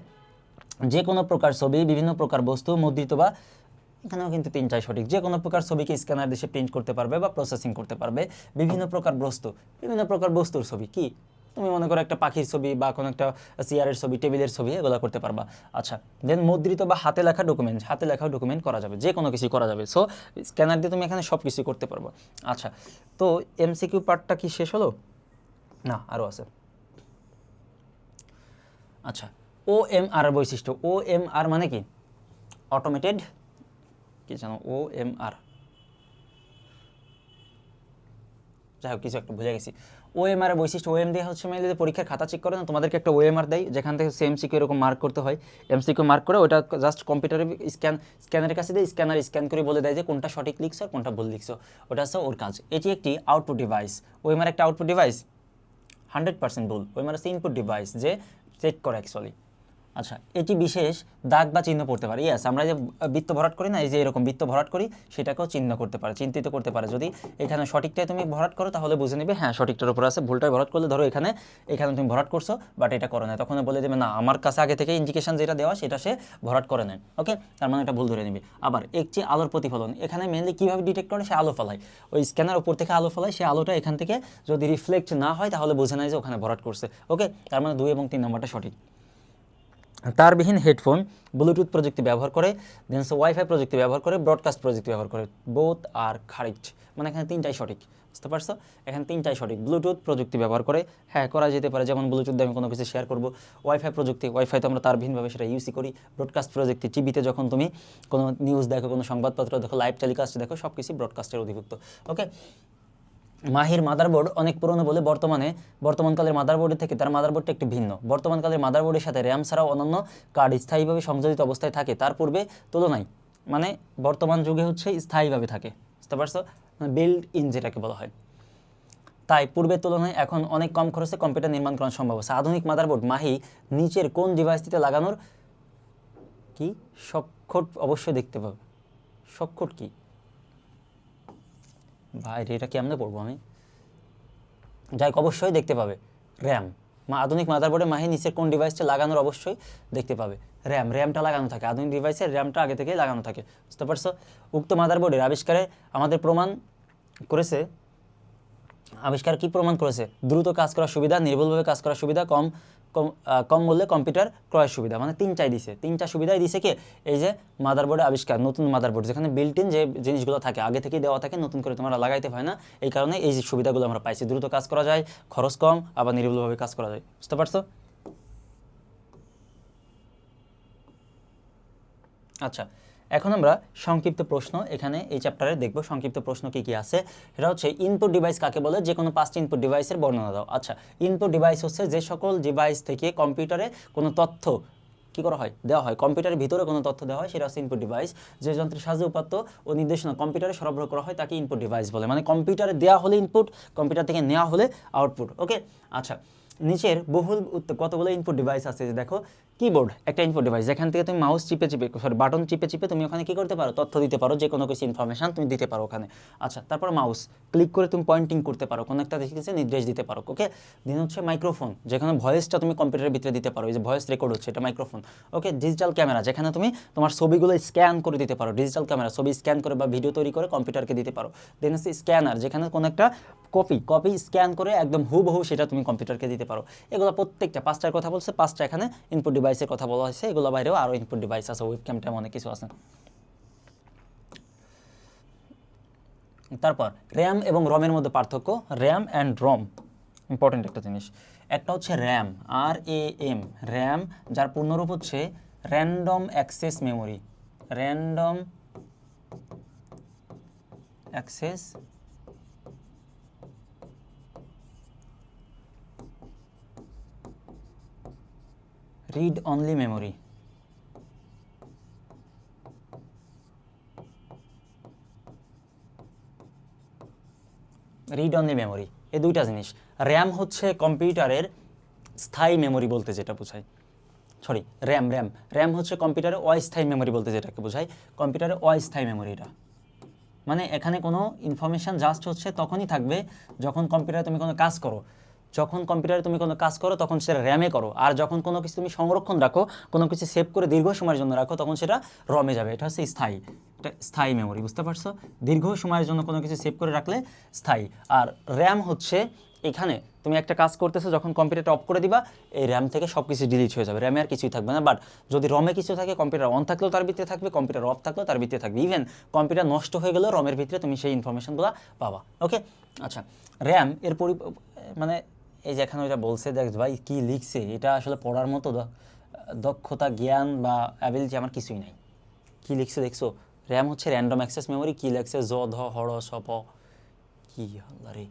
যে কোনো প্রকার ছবি, বিভিন্ন প্রকার বস্তু, মুদ্রিত বা, এখানেও কিন্তু তিনটাই সঠিক, যে কোনো প্রকার ছবিকে স্ক্যানার দিয়ে প্রিন্ট করতে পারবে বা প্রসেসিং করতে পারবে। বিভিন্ন প্রকার বস্তুর ছবি, কি তুমি মনে করো একটা পাখির ছবি বা কোনো একটা চেয়ারের ছবি, টেবিলের ছবি, এগুলো করতে পারবা। আচ্ছা, দেন মুদ্রিত বা হাতে লেখা ডকুমেন্ট করা যাবে, যে কোনো কিছু করা যাবে। সো স্ক্যানার দিয়ে তুমি এখানে সব কিছু করতে পারবো। আচ্ছা, তো এমসিকিউ পার্টটা কি শেষ হলো? না, আরও আছে। আচ্ছা, OMR বৈশিষ্ট্য। OMR মানে কি? অটোমেটেড কি জানো? OMR, যাই হোক কিছু একটা ভুলে গেছি। OMR এর বৈশিষ্ট্য, ওএম দিয়ে হচ্ছে মেনলি যে পরীক্ষার খাতা চেক করে না, তোমাদেরকে একটা OMR দেয়, যেখান থেকে এমসিকিউ এরকম মার্ক করতে হয়। এমসিকিউ মার্ক করে ওটা জাস্ট কম্পিউটারে স্ক্যানারের কাছে দিয়ে স্ক্যানার স্ক্যান করে বলে দেয় যে কোনটা সঠিক লিখছো আর কোনটা ভুল লিখছো, ওটা হচ্ছে ওর কাজ। এটি একটি আউটপুট ডিভাইস। OMR একটা আউটপুট ডিভাইস, 100% ভুল। OMR হচ্ছে ইনপুট ডিভাইস, যে চেক করে অ্যাকচুয়ালি। আচ্ছা, এটি বিশেষ দাগ বা চিহ্ন পড়তে পারে। ইয়েস, আমরা যে বৃত্ত ভরাট করি না, এই যে এরকম বৃত্ত ভরাট করি, সেটাকেও চিহ্ন করতে পারে, চিহ্নিত করতে পারে। যদি এখানে সঠিকটাই তুমি ভরাট করো তাহলে বুঝে নেবে সঠিকটার উপর আছে, ভুলটাই ভরাট করলে ধরো এখানে তুমি ভরাট করছো বাট এটা করো না, তখন বলে দেবে না আমার কাছে আগে থেকে ইন্ডিকেশন যেটা দেওয়া সেটা সে ভরাট করে নেয়। ওকে, তার মানে এটা ভুল ধরে নেবে। আবার একটি আলোর প্রতিফলন, এখানে মেনলি কীভাবে ডিটেক্ট করে? সে আলো ফলায়, ওই স্ক্যানার উপর থেকে আলো ফলায়, সে আলোটা এখান থেকে যদি রিফ্লেক্ট না হয় তাহলে বুঝে নেয় যে ওখানে ভরাট করছে। ওকে, তার মানে 2 এবং 3 নম্বরটা সঠিক। তারবিহীন হেডফোন, ব্লুটুথ প্রযুক্তি ব্যবহার করে, দেন ওয়াইফাই প্রযুক্তি ব্যবহার করে, ব্রডকাস্ট প্রযুক্তি ব্যবহার করে। বোথ আর খারিজ, মানে এখানে তিনটাই সঠিক, বুঝতে পারছো? এখানে তিনটাই সঠিক। ব্লুটুথ প্রযুক্তি ব্যবহার করে, করা যেতে পারে, যেমন ব্লুটুথ দিয়ে আমি কোনো কিছু শেয়ার করবো। ওয়াইফাই প্রযুক্তি, ওয়াইফাই তো আমরা তারবিহীনভাবে সেটা ইউজই করি। ব্রডকাস্ট প্রযুক্তি, টিভিতে যখন তুমি কোনো নিউজ দেখো, কোনো সংবাদপত্র দেখো, লাইভ টেলিকাস্ট দেখো, সব কিছু ব্রডকাস্টের অধিভুক্ত। ওকে, মাহির মাদারবোর্ড অনেক পুরনো বলে বর্তমানকালের মাদারবোর্ডের থেকে তার মাদারবোর্ডটা একটি ভিন্ন। বর্তমানকালের মাদারবোর্ডের সাথে র্যাম ছাড়াও অন্যান্য কার্ড স্থায়ীভাবে সংযোজিত অবস্থায় থাকে তার পূর্বে তুলনায়, মানে বর্তমান যুগে হচ্ছে স্থায়ীভাবে থাকে, বুঝতে পারছো? মানে বিল্ড ইন যেটাকে বলা হয়। তাই পূর্বের তুলনায় এখন অনেক কম খরচে কম্পিউটার নির্মাণ করা সম্ভব হচ্ছে। আধুনিক মাদারবোর্ড মাহি নিচের কোন ডিভাইসটিতে লাগানোর কি সক্ষট অবশ্যই দেখতে পাবে। সক্ষট কি ভাই, এটা কেমনে পড়বো আমি? যাই হোক, অবশ্যই দেখতে পাবে র্যাম। আধুনিক মাদারবোর্ডে মাহি নিচের কোন ডিভাইসটা লাগানোর অবশ্যই দেখতে পাবে? র্যামটা লাগানো থাকে, আধুনিক ডিভাইসের র্যামটা আগে থেকেই লাগানো থাকে, বুঝতে পারছো? উক্ত মাদারবোর্ডের আবিষ্কারে আমাদের প্রমাণ করেছে, আবিষ্কার কি প্রমাণ করেছে? দ্রুত কাজ করার সুবিধা, নির্ভুলভাবে কাজ করার সুবিধা, কম মূল্যে কম্পিউটার ক্রয়ের সুবিধা, মানে তিনটা সুবিধাই দিছে কি? এই যে মাদারবোর্ডের আবিষ্কার, নতুন মাদারবোর্ড যেখানে বিল্ট ইন যে জিনিসগুলো থাকে আগে থেকেই দেওয়া থাকে, নতুন করে তোমরা লাগাইতে হয় না, এই কারণে এই যে সুবিধাগুলো আমরা পাইছি। দ্রুত কাজ করা যায়, খরচ কম, আবার নির্ভুলভাবে কাজ করা যায়, বুঝতে পারছো? আচ্ছা, এখন আমরা সংক্ষিপ্ত প্রশ্ন এখানে এই চ্যাপ্টারে দেখব। সংক্ষিপ্ত প্রশ্ন কি কি আছে সেটা হচ্ছে, ইনপুট ডিভাইস কাকে বলে? যে কোনো 5টি ইনপুট ডিভাইসের বর্ণনা দাও। আচ্ছা, ইনপুট ডিভাইস হচ্ছে যে সকল ডিভাইস থেকে কম্পিউটারে কোনো তথ্য কি করা হয়, দেওয়া হয়, কম্পিউটারের ভিতরে কোনো তথ্য দেওয়া হয়, সেটা হচ্ছে ইনপুট ডিভাইস। যে যন্ত্রের সাহায্যে উপাত্ত ও নির্দেশনা কম্পিউটারে সরবরাহ করা হয় তাকে ইনপুট ডিভাইস বলে। মানে কম্পিউটারে দেওয়া হলে ইনপুট, কম্পিউটার থেকে নেওয়া হলে আউটপুট। ওকে, আচ্ছা, নিচের কতগুলো ইনপুট ডিভাইস আছে যে দেখো, কিবোর্ড একটা ইনপুট ডিভাইস, যেখান থেকে তুমি মাউস চিপে চিপে বাটন চিপে চিপে তুমি ওখানে কি করতে পারো, তথ্য দিতে পারো, যে কোনো কিছু ইনফরমেশন তুমি দিতে পারো ওখানে। আচ্ছা, তারপর মাউস ক্লিক করে তুমি পয়েন্টিং করতে পারো, কোনো একটা দিকে নির্দেশ দিতে পারো। ওকে, দিন হচ্ছে মাইক্রোফোন, যেখানে ভয়েসটা তুমি কম্পিউটারের ভিতরে দিতে পারো, এই যে ভয়েস রেকর্ড হচ্ছে এটা মাইক্রোফোন। ওকে, ডিজিটাল ক্যামেরা, যেখানে তুমি তোমার ছবিগুলো স্ক্যান করে দিতে পারো, ডিজিটাল ক্যামেরা ছবি স্ক্যান করে বা ভিডিও তৈরি করে কম্পিউটারকে দিতে পারো। দেন হচ্ছে স্ক্যানার, যেখানে কোনো একটা কপি স্ক্যান করে একদম হুবহু সেটা তুমি কম্পিউটারকে দিতে পারো। এগুলো প্রত্যেকটা 5টার কথা বলছে, 5টা এখানে ইনপুট ডিভাইসের কথা বলা হয়েছে। এগুলো বাইরেও আরও ইনপুট ডিভাইস আছে, ওয়েবক্যাম ট্যাম অনেক কিছু আছে। তারপর র্যাম এবং রমের মধ্যে পার্থক্য, র্যাম অ্যান্ড রম ইম্পর্টেন্ট একটা জিনিস। একটা হচ্ছে র্যাম, RAM, র্যাম, যার পূর্ণরূপ হচ্ছে random access memory, random access read only memory. Read only memory, এই দুইটা জিনিস। র্যাম হচ্ছে কম্পিউটারের স্থায়ী মেমোরি বলতে যেটা বোঝায়, সরি র্যাম হচ্ছে কম্পিউটারের অস্থায়ী মেমোরি বলতে যেটাকে বোঝায়, কম্পিউটারের অস্থায়ী মেমোরিটা। মানে এখানে কোনো ইনফরমেশান জাস্ট হচ্ছে তখনই থাকবে যখন কম্পিউটারে তুমি কোনো কাজ করো, তখন সেটা র্যামে করো। আর যখন কোনো কিছু তুমি সংরক্ষণ রাখো, কোনো কিছু সেভ করে দীর্ঘ সময়ের জন্য রাখো, তখন সেটা রমে যাবে। এটা হচ্ছে স্থায়ী, এটা স্থায়ী মেমোরি, বুঝতে পারছো? দীর্ঘ সময়ের জন্য কোনো কিছু সেভ করে রাখলে স্থায়ী। আর র্যাম হচ্ছে এখানে তুমি একটা কাজ করতেছো, যখন কম্পিউটারটা অফ করে দিবা, এই র্যাম থেকে সব কিছু ডিলিট হয়ে যাবে, র্যামে আর কিছুই থাকবে না। বাট যদি রমে কিছু থাকে, কম্পিউটার অন থাকলেও তার ভিতরে থাকবে, কম্পিউটার অফ থাকলেও তার ভিতরে থাকবে। ইভেন কম্পিউটার নষ্ট হয়ে গেলেও রমের ভিতরে তুমি সেই ইনফরমেশনগুলো পাবা। ওকে, আচ্ছা, র্যাম এর মানে এই যে এখানে ওইটা বলছে, দেখ ভাই কী লিখছে, এটা আসলে পড়ার মতো দক্ষতা, জ্ঞান বা অ্যাবিলিটি আমার কিছুই নাই। কী লিখছে দেখছো? র্যাম হচ্ছে র্যান্ডম অ্যাক্সেস মেমোরি। কী লিখছে? জ ধ হড় সপ, কী রে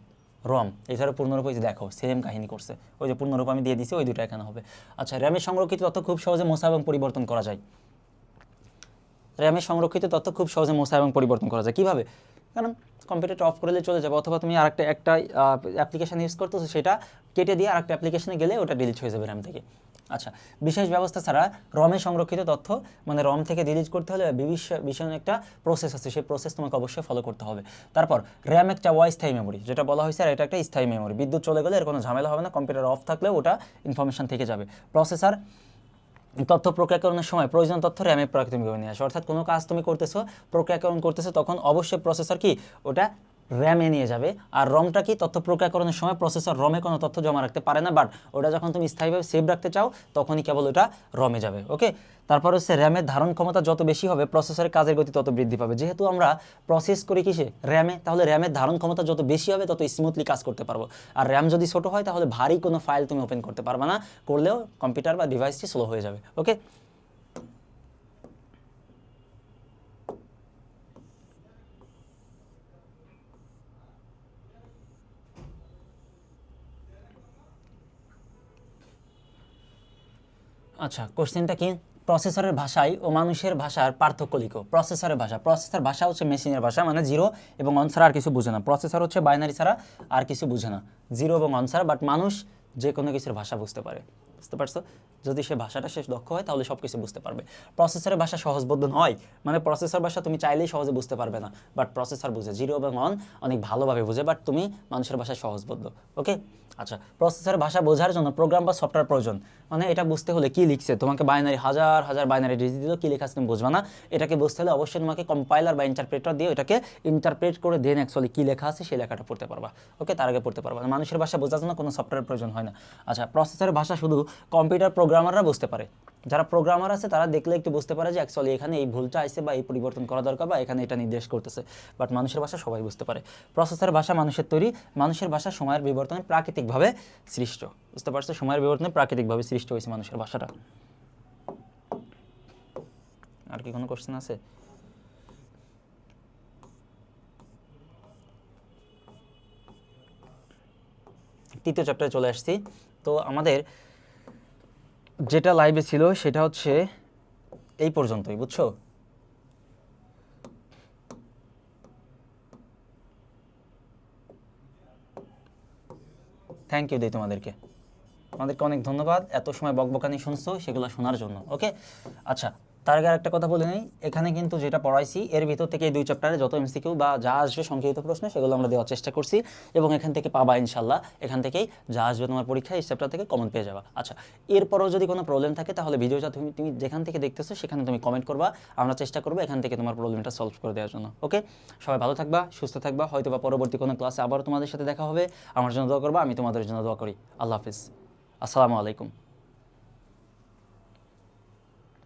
রম, এছাড়া পূর্ণরূপ হয়েছে, দেখো সেম কাহিনী করছে, ওই যে পূর্ণরূপ আমি দিয়ে দিছি, ওই দুটো এখানে হবে। আচ্ছা, র্যামের সংরক্ষিত তথ্য খুব সহজে মোছা এবং পরিবর্তন করা যায়। র্যামের সংরক্ষিত তথ্য খুব সহজে মোছা এবং পরিবর্তন করা যায়। কীভাবে? কারণ কম্পিউটারটা অফ করলে চলে যাবে, অথবা তুমি একটা অ্যাপ্লিকেশান ইউজ করতেছো, সেটা কেটে দিয়ে আরেকটা অ্যাপ্লিকেশানে গেলে ওটা ডিলিট হয়ে যাবে র্যাম থেকে। আচ্ছা, বিশেষ ব্যবস্থা ছাড়া রমে সংরক্ষিত তথ্য, মানে রম থেকে ডিলিট করতে হলে ভীষণ একটা প্রসেস আছে, সেই প্রসেস তোমাকে অবশ্যই ফলো করতে হবে। তারপর র্যাম একটা অস্থায়ী মেমোরি, যেটা বলা হয়েছে, আর এটা একটা স্থায়ী মেমোরি। বিদ্যুৎ চলে গেলে এর কোনো ঝামেলা হবে না, কম্পিউটার অফ থাকলেও ওটা ইনফরমেশন থেকে যাবে। প্রসেসর তথ্য প্রক্রিয়াকরণের সময় প্রয়োজন তথ্য র্যামে প্রাথমিকভাবে নিয়ে আসে। অর্থাৎ কোনো কাজ তুমি করতেছো, প্রক্রিয়াকরণ করতেছো, তখন অবশ্যই প্রসেসর কি ওটা র্যামে নিয়ে যাবে। আর রমটা কি, তথ্য প্রক্রিয়াকরণের সময় প্রসেসর রমে কোনো তথ্য জমা রাখতে পারে না, বাট ওটা যখন তুমি স্থায়ীভাবে সেভ রাখতে চাও, তখনই কেবল ওটা রমে যাবে। ওকে, তারপর হচ্ছে র্যামের ধারণ ক্ষমতা যত বেশি হবে, প্রসেসরের কাজের গতি তত বৃদ্ধি পাবে। যেহেতু আমরা প্রসেস করি কিসে, র্যামে, তাহলে র্যামের ধারণ ক্ষমতা যত বেশি হবে, তত স্মুথলি কাজ করতে পারবো। আর র্যাম যদি ছোটো হয়, তাহলে ভারী কোনো ফাইল তুমি ওপেন করতে পারবে না, করলেও কম্পিউটার বা ডিভাইসটি স্লো হয়ে যাবে। ওকে, আচ্ছা, কোশ্চেনটা কি? প্রসেসরের ভাষায় ও মানুষের ভাষার পার্থক্য লিখো। প্রসেসরের ভাষা হচ্ছে মেশিনের ভাষা, মানে জিরো এবং অন ছাড়া আর কিছু বুঝে না। প্রসেসর হচ্ছে বাইনারি ছাড়া আর কিছু বুঝে না, জিরো এবং অন ছাড়া। বাট মানুষ যে কোনো কিছুর ভাষা বুঝতে পারে, বুঝতে পারছো? যদি সে ভাষাটা শেষ দক্ষ হয়, তাহলে সব কিছু বুঝতে পারবে। প্রসেসরের ভাষা সহজবোধ্য নয়, মানে প্রসেসর ভাষা তুমি চাইলেই সহজে বুঝতে পারবে না, বাট প্রসেসর বুঝে, জিরো এবং অন অনেক ভালোভাবে বুঝে, বাট তুমি মানুষের ভাষায় সহজবোধ্য। ওকে, আচ্ছা, প্রসেসরের ভাষা বোঝার জন্য প্রোগ্রাম বা সফটওয়্যার প্রয়োজন। মানে এটা বুঝতে হলে কী লিখছে, তোমাকে বাইনারি হাজার হাজার বাইনারি ডিজিট দিল, কী লেখা আছে তুমি বুঝবে না। এটাকে বুঝতে হলে অবশ্যই তোমাকে কম্পাইলার বা ইন্টারপ্রেটার দিয়ে এটাকে ইন্টারপ্রেট করে দেন অ্যাকচুয়ালি কী লেখা আছে সেই লেখাটা পড়তে পারবা। ওকে, তার আগে পড়তে পারবা না। মানুষের ভাষা বোঝার জন্য কোনো সফটওয়্যার প্রয়োজন হয় না। আচ্ছা, প্রসেসরের ভাষা শুধু কম্পিউটার প্রোগ্রামাররা বুঝতে পারে। যারা প্রোগ্রামার আছে তারা দেখলে একটু বুঝতে পারে যে অ্যাকচুয়ালি এখানে এই ভুলটা আসছে বা এই পরিবর্তন করা দরকার বা এখানে এটা নির্দেশ করতেছে, বাট মানুষের ভাষা সবাই বুঝতে পারে। প্রসেসরের ভাষা মানুষের তৈরি, মানুষের ভাষা সময়ের বিবর্তনে প্রাকৃতিকভাবে সৃষ্ট। বুঝতে পারছো? সময়ের বিবর্তনে প্রাকৃতিকভাবে সৃষ্ট হয়েছে মানুষের ভাষাটা। আর কি কোনো কোশ্চেন আছে? তৃতীয় চ্যাপ্টারে চলে আসছি। তো আমাদের যেটা লাইভে ছিল সেটা হচ্ছে এই পর্যন্তই, বুঝছো? থ্যাংক ইউ দিই তোমাদেরকে। তোমাদেরকে অনেক ধন্যবাদ এত সময় বকবকানি শুনছো সেগুলো শোনার জন্য। ওকে, আচ্ছা, তার আগে একটা কথা বলে নেই, এখানে কিন্তু যেটা পড়াইছি এর ভিতর থেকে এই 2 চ্যাপ্টারে যত এমসিকিউ বা যা আসবে সংক্ষিপ্ত প্রশ্ন সেগুলো আমরা দেওয়ার চেষ্টা করছি, এবং এখান থেকে পাবা ইনশাল্লাহ। এখান থেকেই যা আসবে তোমার পরীক্ষায় এই চ্যাপ্টার থেকে কমন পেয়ে যাবা। আচ্ছা, এরপরও যদি কোনো প্রবলেম থাকে তাহলে ভিডিওটা তুমি যেখান থেকে দেখতেছো সেখানে তুমি কমেন্ট করবা, আমরা চেষ্টা করবো এখান থেকে তোমার প্রবলেমটা সলভ করে দেওয়ার জন্য। ওকে, সবাই ভালো থাকবা, সুস্থ থাকবা, হয়তো বা পরবর্তী কোনো ক্লাসে আবার তোমাদের সাথে দেখা হবে। আমার জন্য দোয়া করবা, আমি তোমাদের জন্য দোয়া করি। আল্লাহ হাফিজ, আসসালামু আলাইকুম।